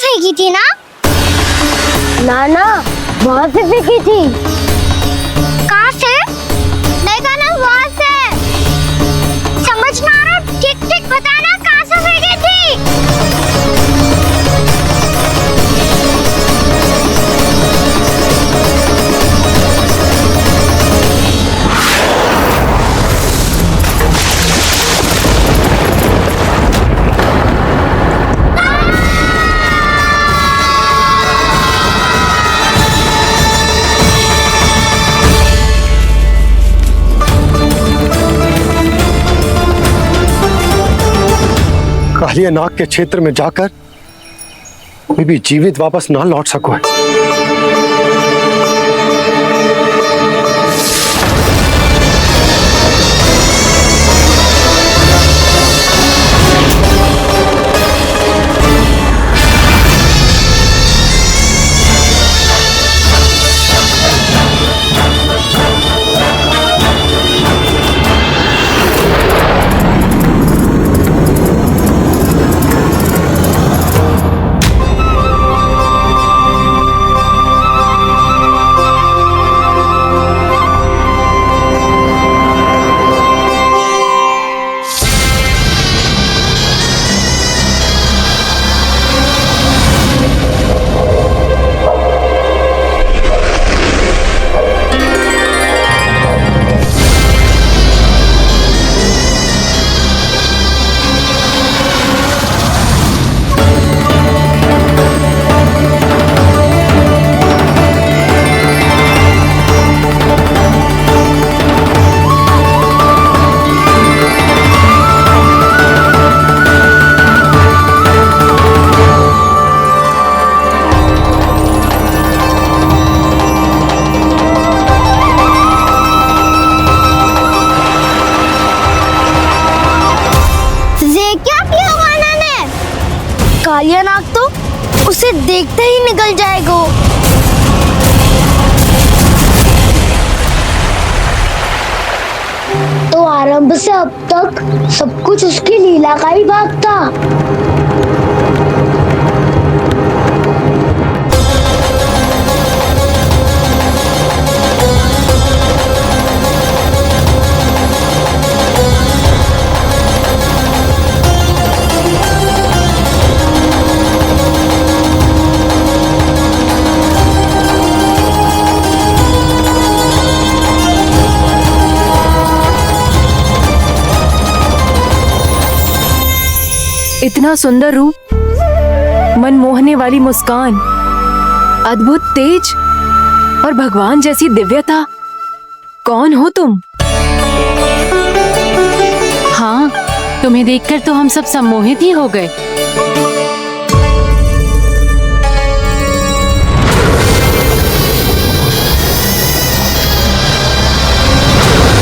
फेंकी थी ना? ना वहां से फेंकी थी। कहाँ से? देखा ना वहां से। समझ ना आ रहा, ठीक बताना कहाँ से फेंकी थी? कालिया नाग के क्षेत्र में जाकर कोई भी जीवित वापस ना लौट सको है। कालिया नाग तो उसे देखते ही निकल जाएगा। तो आरंभ से अब तक सब कुछ उसकी लीला का ही भाग था। इतना सुंदर रूप, मन मोहने वाली मुस्कान, अद्भुत तेज और भगवान जैसी दिव्यता। कौन हो तुम? हाँ, तुम्हें देखकर तो हम सब सम्मोहित ही हो गए।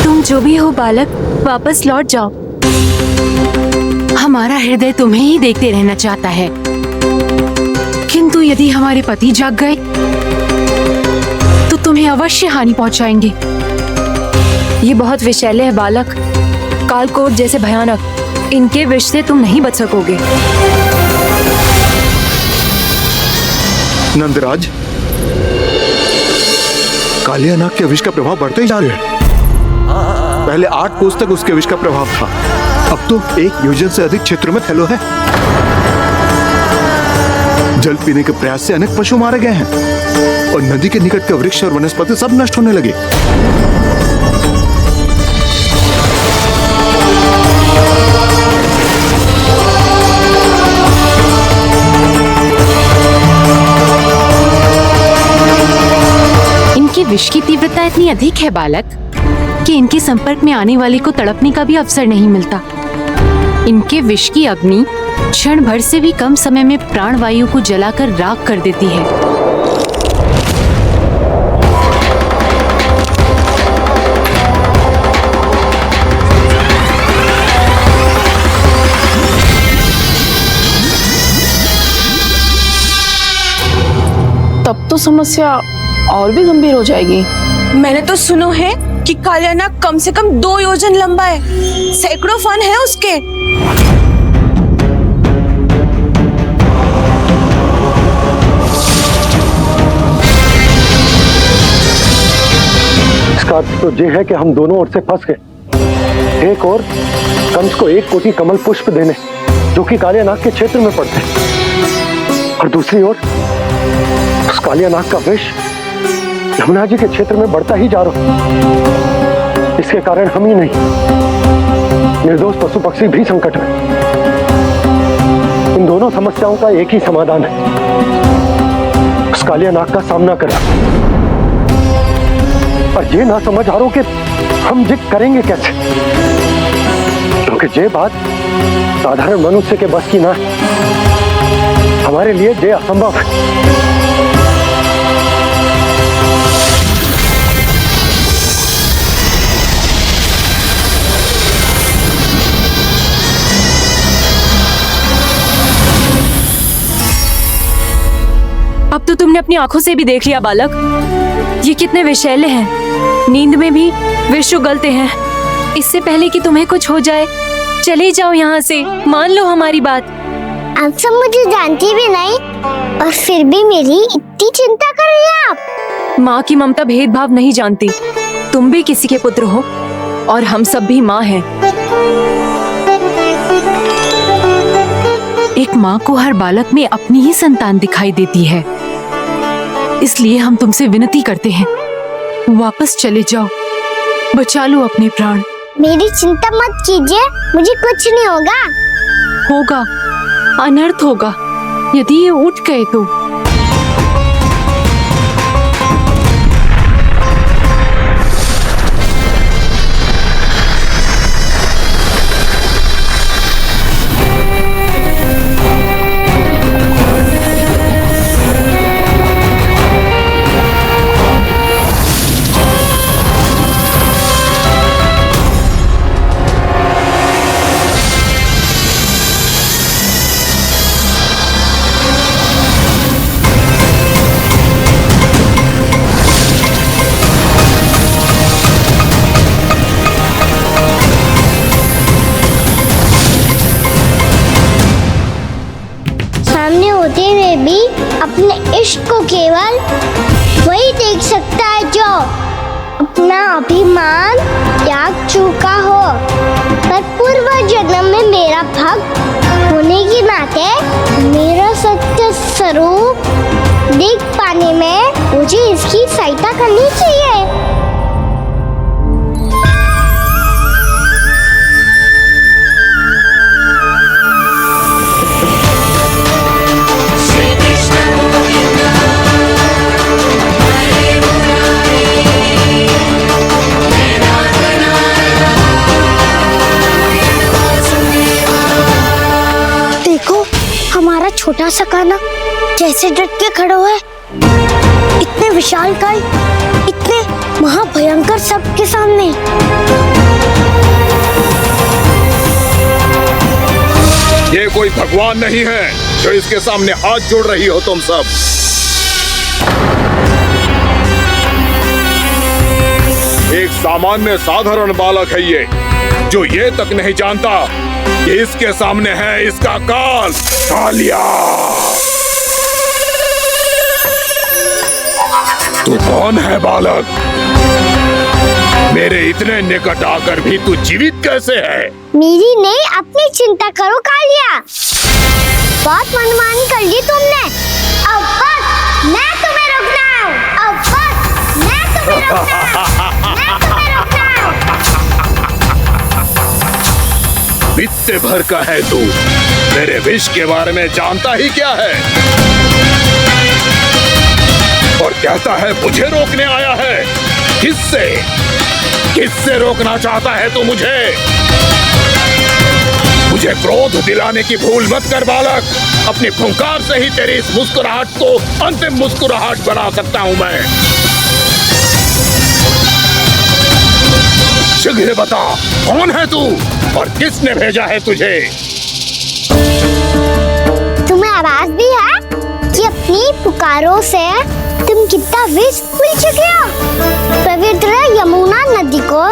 तुम जो भी हो बालक, वापस लौट जाओ। हमारा हृदय तुम्हें ही देखते रहना चाहता है, किंतु यदि हमारे पति जाग गए तो तुम्हें अवश्य हानि पहुंचाएंगे। ये बहुत विषैले है बालक, कालकोट जैसे भयानक। इनके विष से तुम नहीं बच सकोगे। नंदराज, कालिया नाग के विष का प्रभाव बढ़ते ही जा रहे हैं। पहले 8 कोस तक उसके विष का प्रभाव था, अब तो 1 योजन से अधिक क्षेत्र में फैलो है। जल पीने के प्रयास से अनेक पशु मारे गए हैं और नदी के निकट के वृक्ष और वनस्पति सब नष्ट होने लगे। इनके विष की तीव्रता इतनी अधिक है बालक कि इनके संपर्क में आने वाले को तड़पने का भी अवसर नहीं मिलता। इनके विष की अग्नि क्षण भर से भी कम समय में प्राणवायु को जलाकर राख कर देती है। तब तो समस्या और भी गंभीर हो जाएगी। मैंने तो सुनो है कि कालिया नाग कम से कम 2 योजन लंबा है, सैकड़ों फन है उसके। इसका अर्थ तो ये है कि हम दोनों ओर से फंस गए। एक और कंस को 1 कोटि कमल पुष्प देने जो कि कालिया नाग के क्षेत्र में पड़ते हैं, और दूसरी ओर उस कालिया नाग का विष यमुना जी के क्षेत्र में बढ़ता ही जा रहा। इसके कारण हम ही नहीं, निर्दोष पशु पक्षी भी संकट में। इन दोनों समस्याओं का एक ही समाधान है, उस कालिया नाग का सामना करना। और ये ना समझ आ रहा कि हम ये करेंगे कैसे, क्योंकि ये बात साधारण मनुष्य के बस की ना है। हमारे लिए ये असंभव है। अब तो तुमने अपनी आंखों से भी देख लिया बालक, ये कितने विषैले हैं। नींद में भी विष उगलते हैं। इससे पहले कि तुम्हें कुछ हो जाए, चले जाओ यहाँ से। मान लो हमारी बात। आप सब मुझे जानती भी नहीं और फिर भी मेरी इतनी चिंता कर रही हैं आप। माँ की ममता भेदभाव नहीं जानती। तुम भी किसी के पुत्र हो और हम सब भी माँ हैं। एक माँ को हर बालक में अपनी ही संतान दिखाई देती है, इसलिए हम तुमसे विनती करते हैं, वापस चले जाओ, बचा लो अपने प्राण। मेरी चिंता मत कीजिए, मुझे कुछ नहीं होगा। होगा, अनर्थ होगा यदि ये उठ गए तो। अपने इश्क को केवल वही देख सकता है जो अपना अभिमान त्याग चुका हो। पर पूर्व जन्म में मेरा भक्त होने के नाते मेरा सत्य स्वरूप देख पाने में मुझे इसकी सहायता करनी चाहिए। हमारा छोटा सा कान्हा कैसे डट के खड़ा हुआ है, इतने विशालकाय, इतने महाभयंकर सबके सामने। ये कोई भगवान नहीं है जो इसके सामने हाथ जोड़ रही हो तुम सब। एक सामान्य साधारण बालक है ये, जो ये तक नहीं जानता कि इसके सामने है इसका काल, कालिया। तू कौन है बालक? मेरे इतने निकट आकर भी तू जीवित कैसे है? मेरी नहीं, अपनी चिंता करो कालिया। बहुत मनमानी कर ली तुमने। अब बस मैं तुम्हें रोकना हूँ। अब बस मैं तुम्हें रोकना हूँ। मैं तुम्हें रोकना हूँ। बित्ते भर का है तू, मेरे विष के बारे में जानता ही क्या है? और कहता है मुझे रोकने आया है। किससे? किससे रोकना चाहता है तू मुझे? मुझे क्रोध दिलाने की भूल मत कर बालक। अपनी फुंकार से ही तेरी इस मुस्कुराहट को अंतिम मुस्कुराहट बना सकता हूं मैं। शीघ्र बता, कौन है तू और किसने भेजा है तुझे? तुम्हें आवाज भी है कि अपनी पुकारों से तुम कितना विष भूल चुके हो। पवित्र यमुना नदी को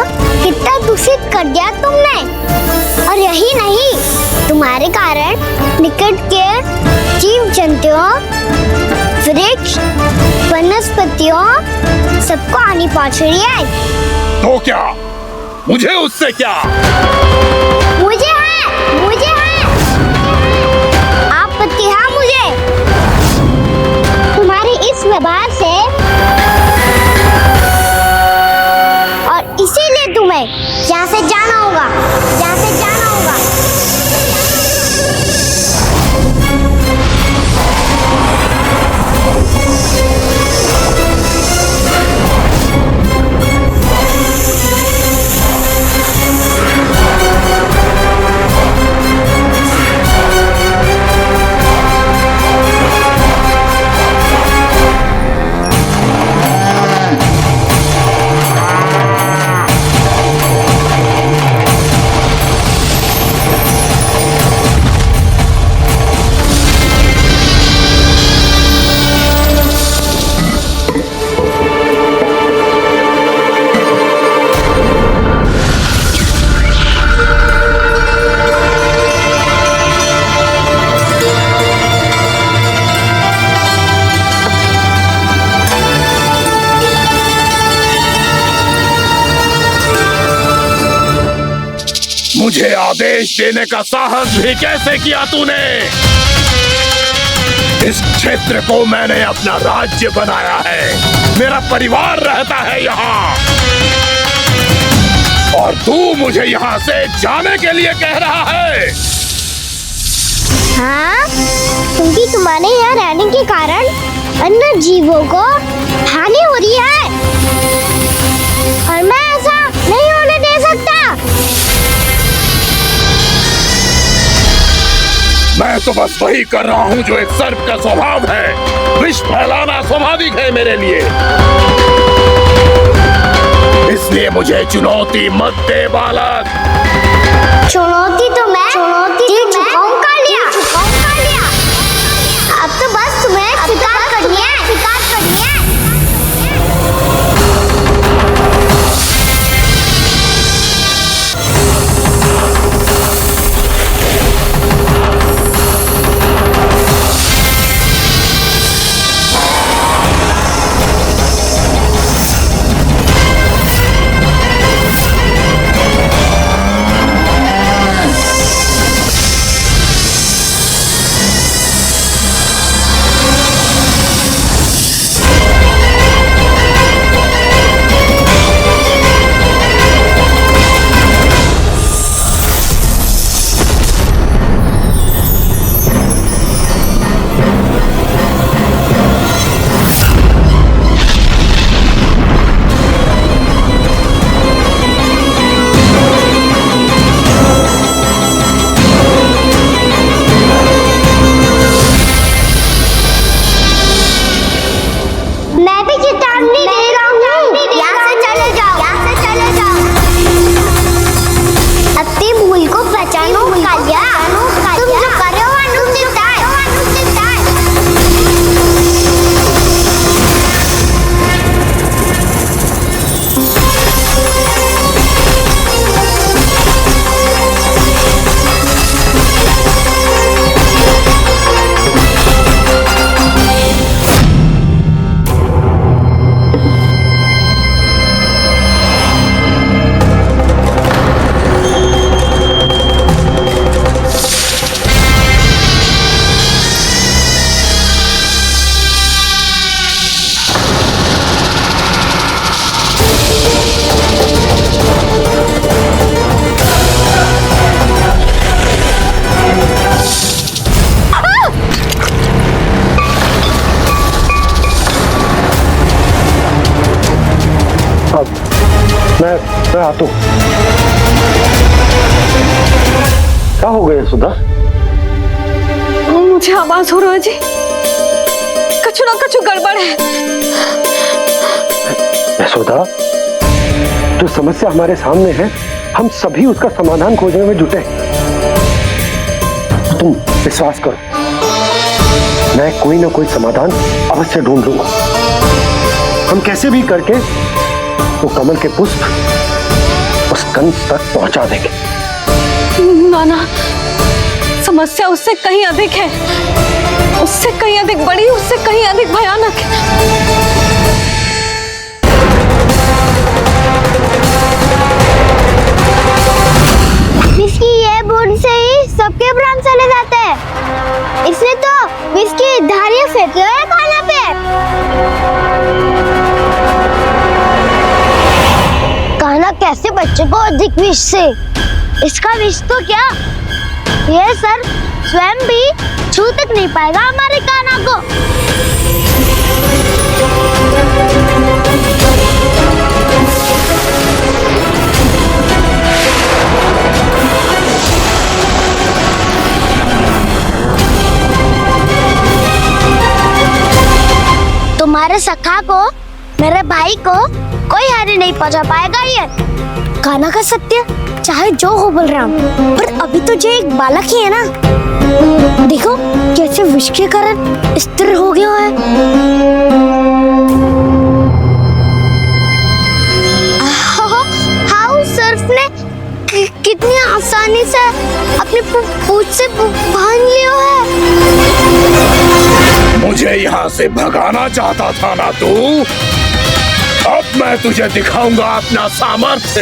कितना दूषित कर दिया तुमने। और यही नहीं, तुम्हारे कारण निकट के जीव जंतुओं, वृक्ष, वनस्पतियों सबको हानि पहुंच रही है। तो क्या? मुझे उससे क्या? मुझे है आपत्ति है मुझे तुम्हारे इस व्यवहार से, और इसीलिए तुम्हें यहाँ से जाना होगा, यहाँ से जाना होगा। मुझे आदेश देने का साहस भी कैसे किया तूने? इस क्षेत्र को मैंने अपना राज्य बनाया है, मेरा परिवार रहता है यहाँ, और तू मुझे यहाँ से जाने के लिए कह रहा है? हाँ, क्योंकि तुम्हारे यहाँ रहने के कारण अन्य जीवों को हानि हो रही है, और मैं ऐसा नहीं होने दे सकता। मैं तो बस वही कर रहा हूँ जो एक सर्प का स्वभाव है। विष फैलाना स्वाभाविक है मेरे लिए, इसलिए मुझे चुनौती मत दे बालक। चुनौती तो मैं चुकाऊं कालिया। अब तो बस तुम्हें स्वीकार करनी है। को पहचानो कालिया, तुम जो कर रहे हो अनुचित है। मैं आता हूँ। क्या हो गया सुधा? मुझे आवाज हो रहा है जी, कछु ना कछु गड़बड़ है। यशोदा, जो समस्या हमारे सामने है, हम सभी उसका समाधान खोजने में जुटे। तुम विश्वास करो, मैं कोई ना कोई समाधान अवश्य ढूंढ लूंगा। हम कैसे भी करके वो कमल के पुष्प उस कंस तक पहुंचा देंगे। नाना, समस्या उससे कहीं अधिक है, उससे कहीं अधिक बड़ी, उससे कहीं अधिक भयानक है। विस्की ये बूंद से ही सबके प्राण चले जाते हैं, इसलिए तो विस्की धारियां फेंके हुए हैं खाना पे। कान्हा कैसे बच्चे को अधिक विष से? इसका विष तो क्या, ये सर स्वयं भी छू तक नहीं पाएगा हमारे कान्हा को। तुम्हारे सखा को, मेरे भाई को कोई हानि नहीं पहुंचा पाएगा। ये कान्हा का सत्य चाहे जो हो बलराम, पर अभी तो जो एक बालक ही है ना। देखो कैसे विष के कारण स्थिर हो गया है। हाउ सर्फ ने कितनी आसानी से अपनी पूंछ से बांध लिया है। मुझे यहाँ से भगाना चाहता था ना तू? अब मैं तुझे दिखाऊंगा अपना सामर्थ्य।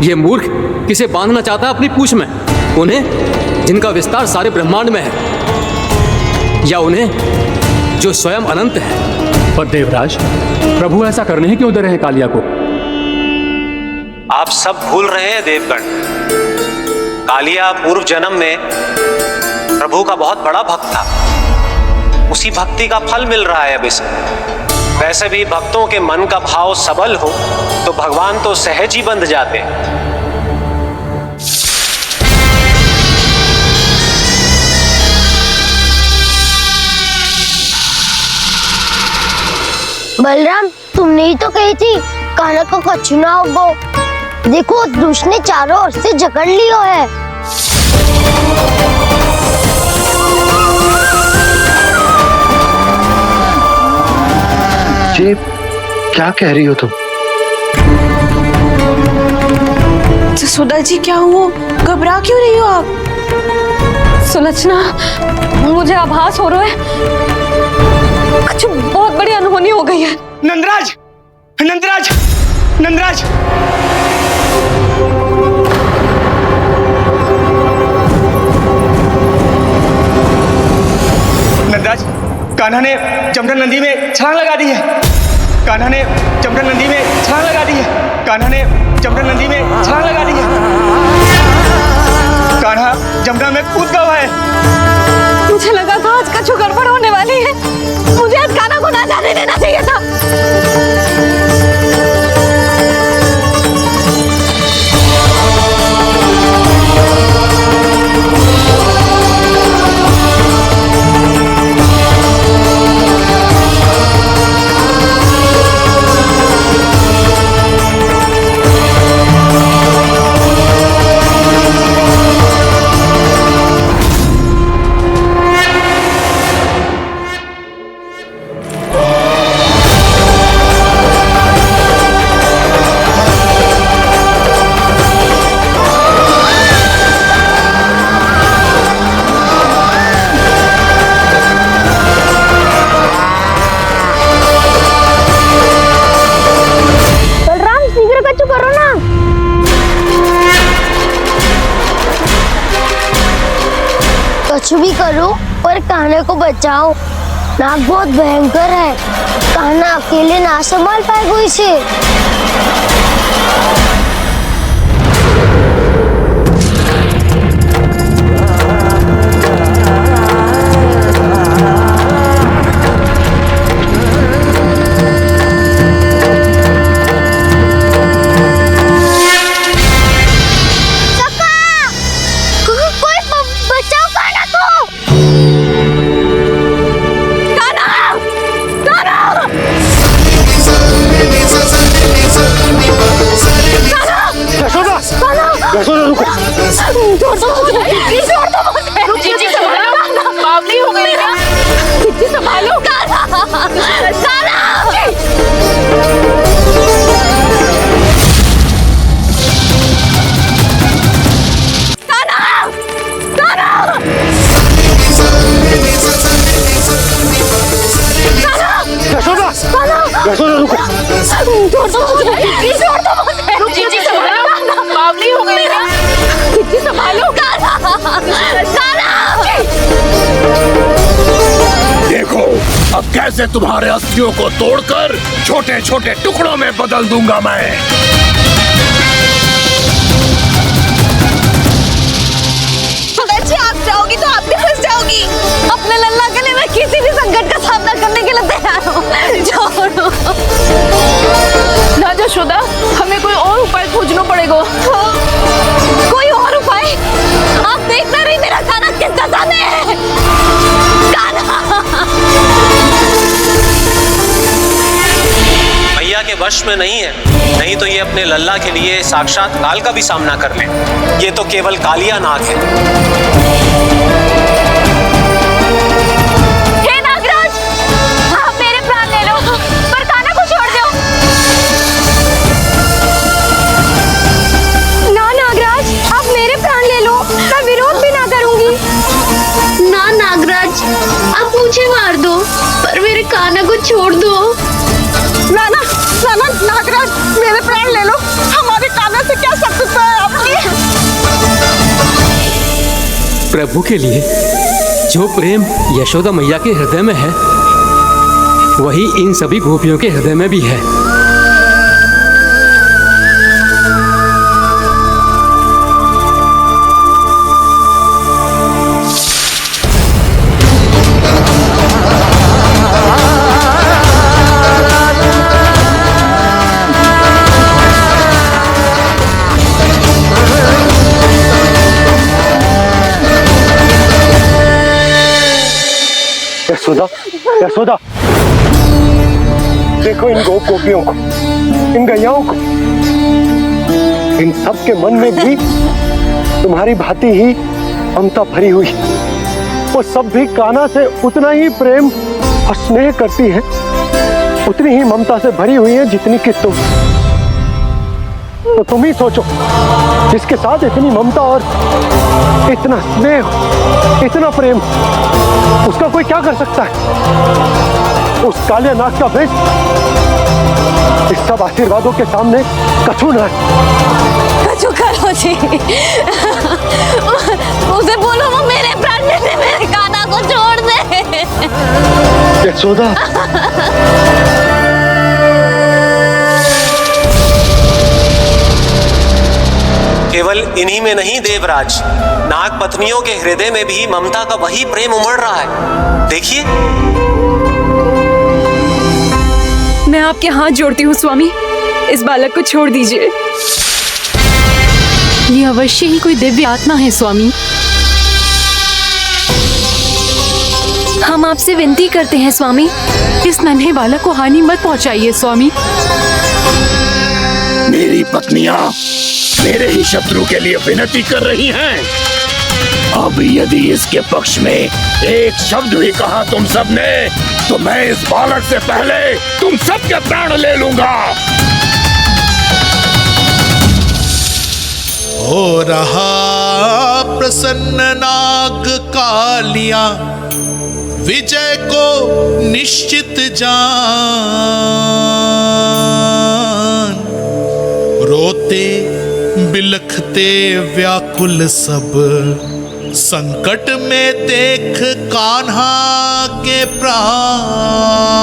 ये मूर्ख किसे बांधना चाहता है अपनी पूंछ में? उन्हें जिनका विस्तार सारे ब्रह्मांड में है, या उन्हें जो स्वयं अनंत है? पर देवराज, प्रभु ऐसा करने ही क्यों दे रहे हैं कालिया को? आप सब भूल रहे हैं देवगण, कालिया पूर्व जन्म में प्रभु का बहुत बड़ा भक्त था। उसी भक्ति का फल मिल रहा है अब इसे। वैसे भी भक्तों के मन का भाव सबल हो तो भगवान तो सहज ही बंध जाते हैं। बलराम, तुमने ही तो कही थी कान्हा को कछु ना होगो। देखो उस दुष्ट ने चारों ओर से जकड़ लियो है। ये क्या कह रही हो तुम? सुधा जी, क्या हुआ? घबरा क्यों रही हो आप? सुलक्षणा, मुझे आभास हो रहा है कुछ बहुत बड़ी अनहोनी हो गई है। नंदराज, नंदराज, नंदराज! नंदराज, कान्हा ने जमदग्नि नदी में छलांग लगा दी है। कान्हा ने जमदग्नि नदी में छलांग लगा दी है। कान्हा ने जमदग्नि नदी में छलांग लगा दी है। कान्हा जमुना में कूद गया है। मुझे लगा था आज कछु गड़बड़ होने वाली है। मुझे आज कान्हा को ना जाने देना चाहिए था। कुछ भी करो पर कान्हा को बचाओ। नाग बहुत भयंकर है, कान्हा अकेले ना संभाल पाएगा इसे। देखो अब कैसे तुम्हारे अस्थियों को तोड़कर छोटे छोटे टुकड़ों में बदल दूंगा मैं। बच्चे आप जाओगी तो आप भी फंस जाओगी। अपने लल्ला के लिए मैं किसी भी संकट का सामना करने के लिए तैयार हूँ। छोड़ो ना यशोदा, हमें कोई और उपाय खोजना पड़ेगा। कोई और उपाय? आप देख ना रही मेरा कान्हा किस दशा में है। भैया के वश में नहीं है, नहीं तो ये अपने लल्ला के लिए साक्षात काल का भी सामना कर ले। ये तो केवल कालिया नाग है। हे नागराज, आप मेरे प्राण ले लो पर कान्हा को छोड़ दो। ना नागराज, आप मेरे प्राण ले लो, मैं विरोध भी ना करूंगी। ना नागराज, आप मुझे मार दो पर मेरे कान्हा को छोड़ दो। ना ना ना ना नागराज, मेरे प्राण ले लो, हमारे कान्हा से क्या शत्रुता है आपकी। प्रभु के लिए जो प्रेम यशोदा मैया के हृदय में है वही इन सभी गोपियों के हृदय में भी है। यशोदा, यशोदा, देखो इन गोपियों को, इन गैयाओं को, इन सब के मन में भी तुम्हारी भांति ही ममता भरी हुई। वो सब भी कान्हा से उतना ही प्रेम और स्नेह करती है, उतनी ही ममता से भरी हुई है जितनी कि तुम। तो तुम ही सोचो, जिसके साथ इतनी ममता और इतना स्नेह, इतना प्रेम, उसका कोई क्या कर सकता है। उस कालिया नाग का वेश इस सब आशीर्वादों के सामने कछु न है। कछु करो जी, उसे बोलो वो मेरे प्राण ले दे, मेरे कान्हा को छोड़ दे। यशोदा, केवल इन्हीं में नहीं देवराज, नाग पत्नियों के हृदय में भी ममता का वही प्रेम उमड़ रहा है। देखिए। मैं आपके हाथ जोड़ती हूँ स्वामी, इस बालक को छोड़ दीजिए। ये अवश्य ही कोई दिव्य आत्मा है स्वामी। हम आपसे विनती करते हैं स्वामी, इस नन्हे बालक को हानि मत पहुंचाइए स्वामी। मेरी पत्नियां मेरे ही शत्रु के लिए विनती कर रही हैं। अब यदि इसके पक्ष में एक शब्द भी कहा तुम सबने, तो मैं इस बालक से पहले तुम सबके प्राण ले लूंगा। हो रहा प्रसन्न नाग कालिया, विजय को निश्चित जान। रोते बिलखते व्याकुल सब संकट में देख कान्हा के प्राण।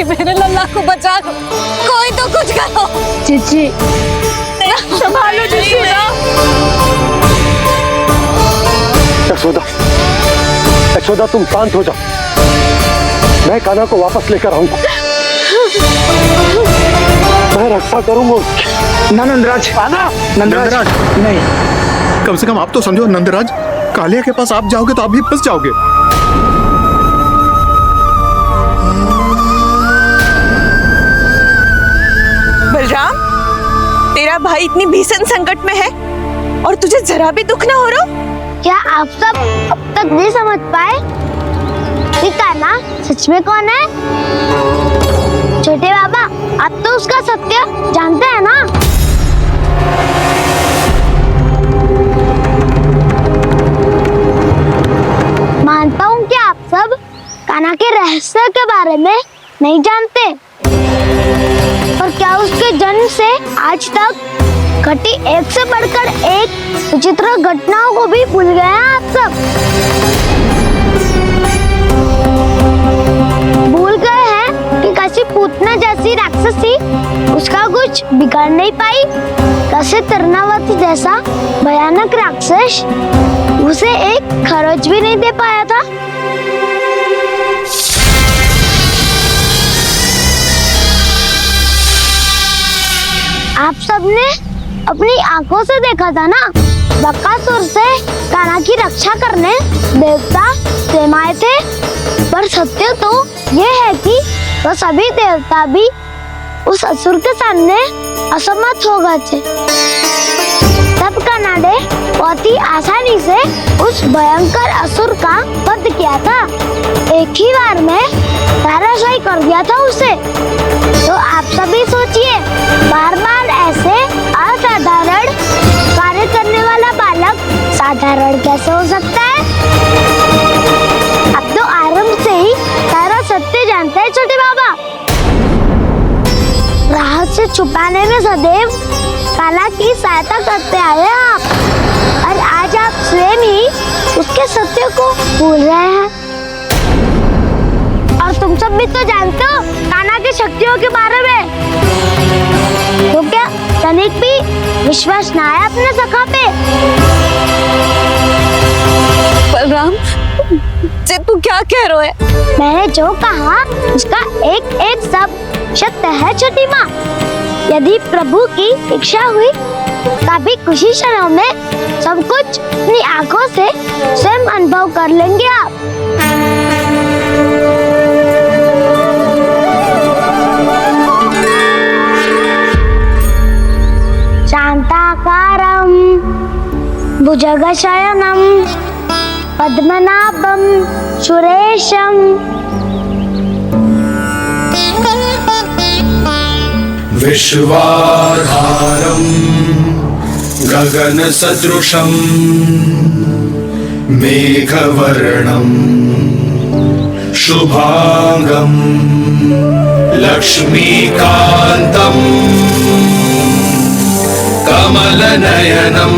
मेरे लल्ला को बचा लो, कोई तो कुछ करो। जीजी संभालो जसोदा। यशोदा, यशोदा तुम शांत हो जाओ, मैं कान्हा को वापस लेकर आऊंगा, मैं रक्षा करूंगा उसकी। ना नंदराज, नंदराज नहीं, कम से कम आप तो समझो नंदराज, कालिया के पास आप जाओगे तो आप भी फंस जाओगे। बलराम, तेरा भाई इतनी भीषण संकट में है और तुझे जरा भी दुख ना हो रहा? क्या आप सब अब तक नहीं समझ पाए कि कान्हा सच में कौन है? छोटे बाबा, आप तो उसका सत्य जानते हैं ना? मानता हूँ कि आप सब कान्हा के रहस्य के बारे में नहीं जानते, और क्या उसके जन्म से आज तक घटी एक से बढ़कर एक विचित्र घटनाओं को भी भूल गए हैं आप सब। भूल गए हैं कि कैसी पूतना जैसी राक्षसी उसका कुछ बिगाड़ नहीं पाई, कैसे तरनावती जैसा भयानक राक्षस उसे एक खरोच भी नहीं दे पाया था। आप सबने अपनी आंखों से देखा था ना, बकासुर से कान्हा की रक्षा करने देवता स्वयं आए थे, पर सत्य तो ये है कि वह सभी देवता भी उस असुर के सामने असमर्थ हो गए थे। तब कान्हा ने बहुत ही आसानी से उस भयंकर असुर का वध किया था, एक ही बार में धराशायी कर दिया था उसे। तो आप सभी सोचिए, बार बार ऐसे असाधारण कार्य करने वाला बालक साधारण कैसे हो सकता है? अब तो आरंभ से ही सारा सत्य जानते हैं छोटे बाबा। रहस्य छुपाने में सदैव कान्हा की सहायता करते आए हैं आप, और आज आप स्वयं ही उसके सत्य को भूल रहे हैं। और तुम सब भी तो जानते हो कान्हा की शक्तियों के बारे में, तो क्या तनिक भी विश्वास ना है अपने सखा पे? बलराम, जे तू क्या कह रहा है? मैंने जो कहा उसका एक एक शब्द सत्य है छोटी माँ। यदि प्रभु की इच्छा हुई तभी कुछ ही क्षणों में सब कुछ अपनी आंखों से स्वयं अनुभव कर लेंगे आप। शांताकारं भुजगशयनं पद्मनाभं सुरेशं विश्वाधारं गगनसदृशं मेघवर्णं शुभांगं लक्ष्मीकान्तं कमलनयनं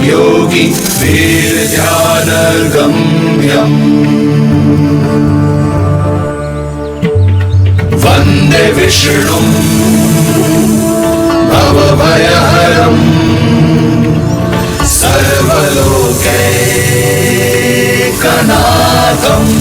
योगी वीरध्यानगम्यम् वन्दे विष्णुं भवभयहरं सर्वलोकैकनाथम्।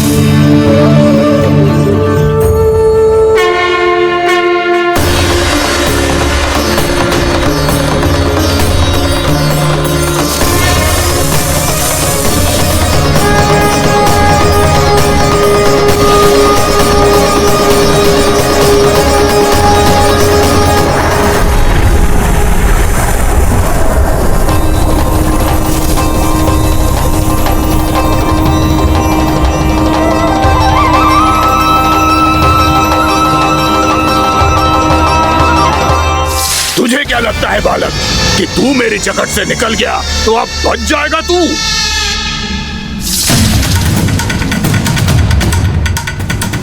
कि तू मेरी जगत से निकल गया तो अब बच जाएगा तू।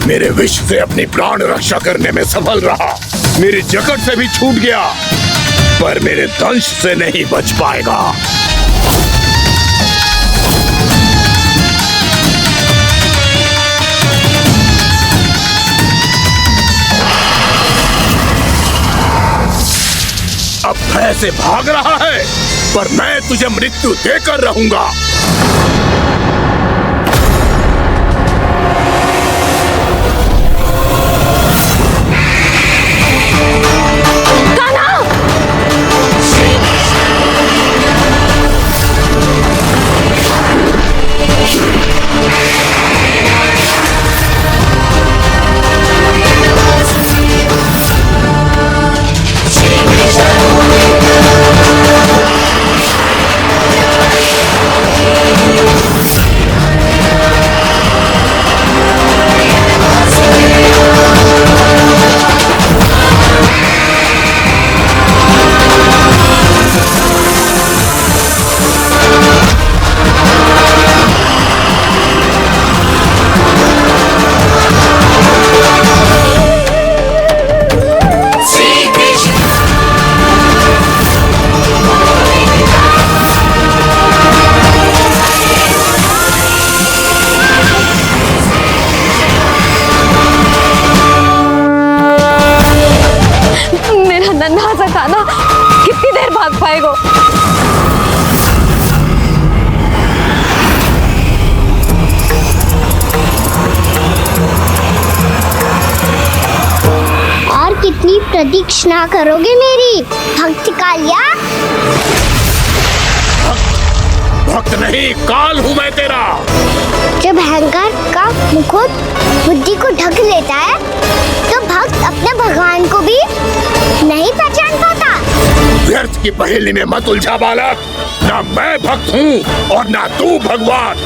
मेरे विष से अपनी प्राण रक्षा करने में सफल रहा, मेरी जगत से भी छूट गया, पर मेरे दंश से नहीं बच पाएगा। अब भय से भाग रहा है, पर मैं तुझे मृत्यु देकर रहूंगा। नन्हा सा कान्हा कितनी देर भाग पाएगा? और कितनी प्रतीक्षा करोगे मेरी भक्त कालिया? भक्त नहीं, काल हूं मैं तेरा। जब अहंकार का मुकुट बुद्धि को ढक लेता है तो भक्त अपने भगवान को भी नहीं पहचान पाता। व्यर्थ की पहेली में मत उलझा बालक, ना मैं भक्त हूँ और ना तू भगवान।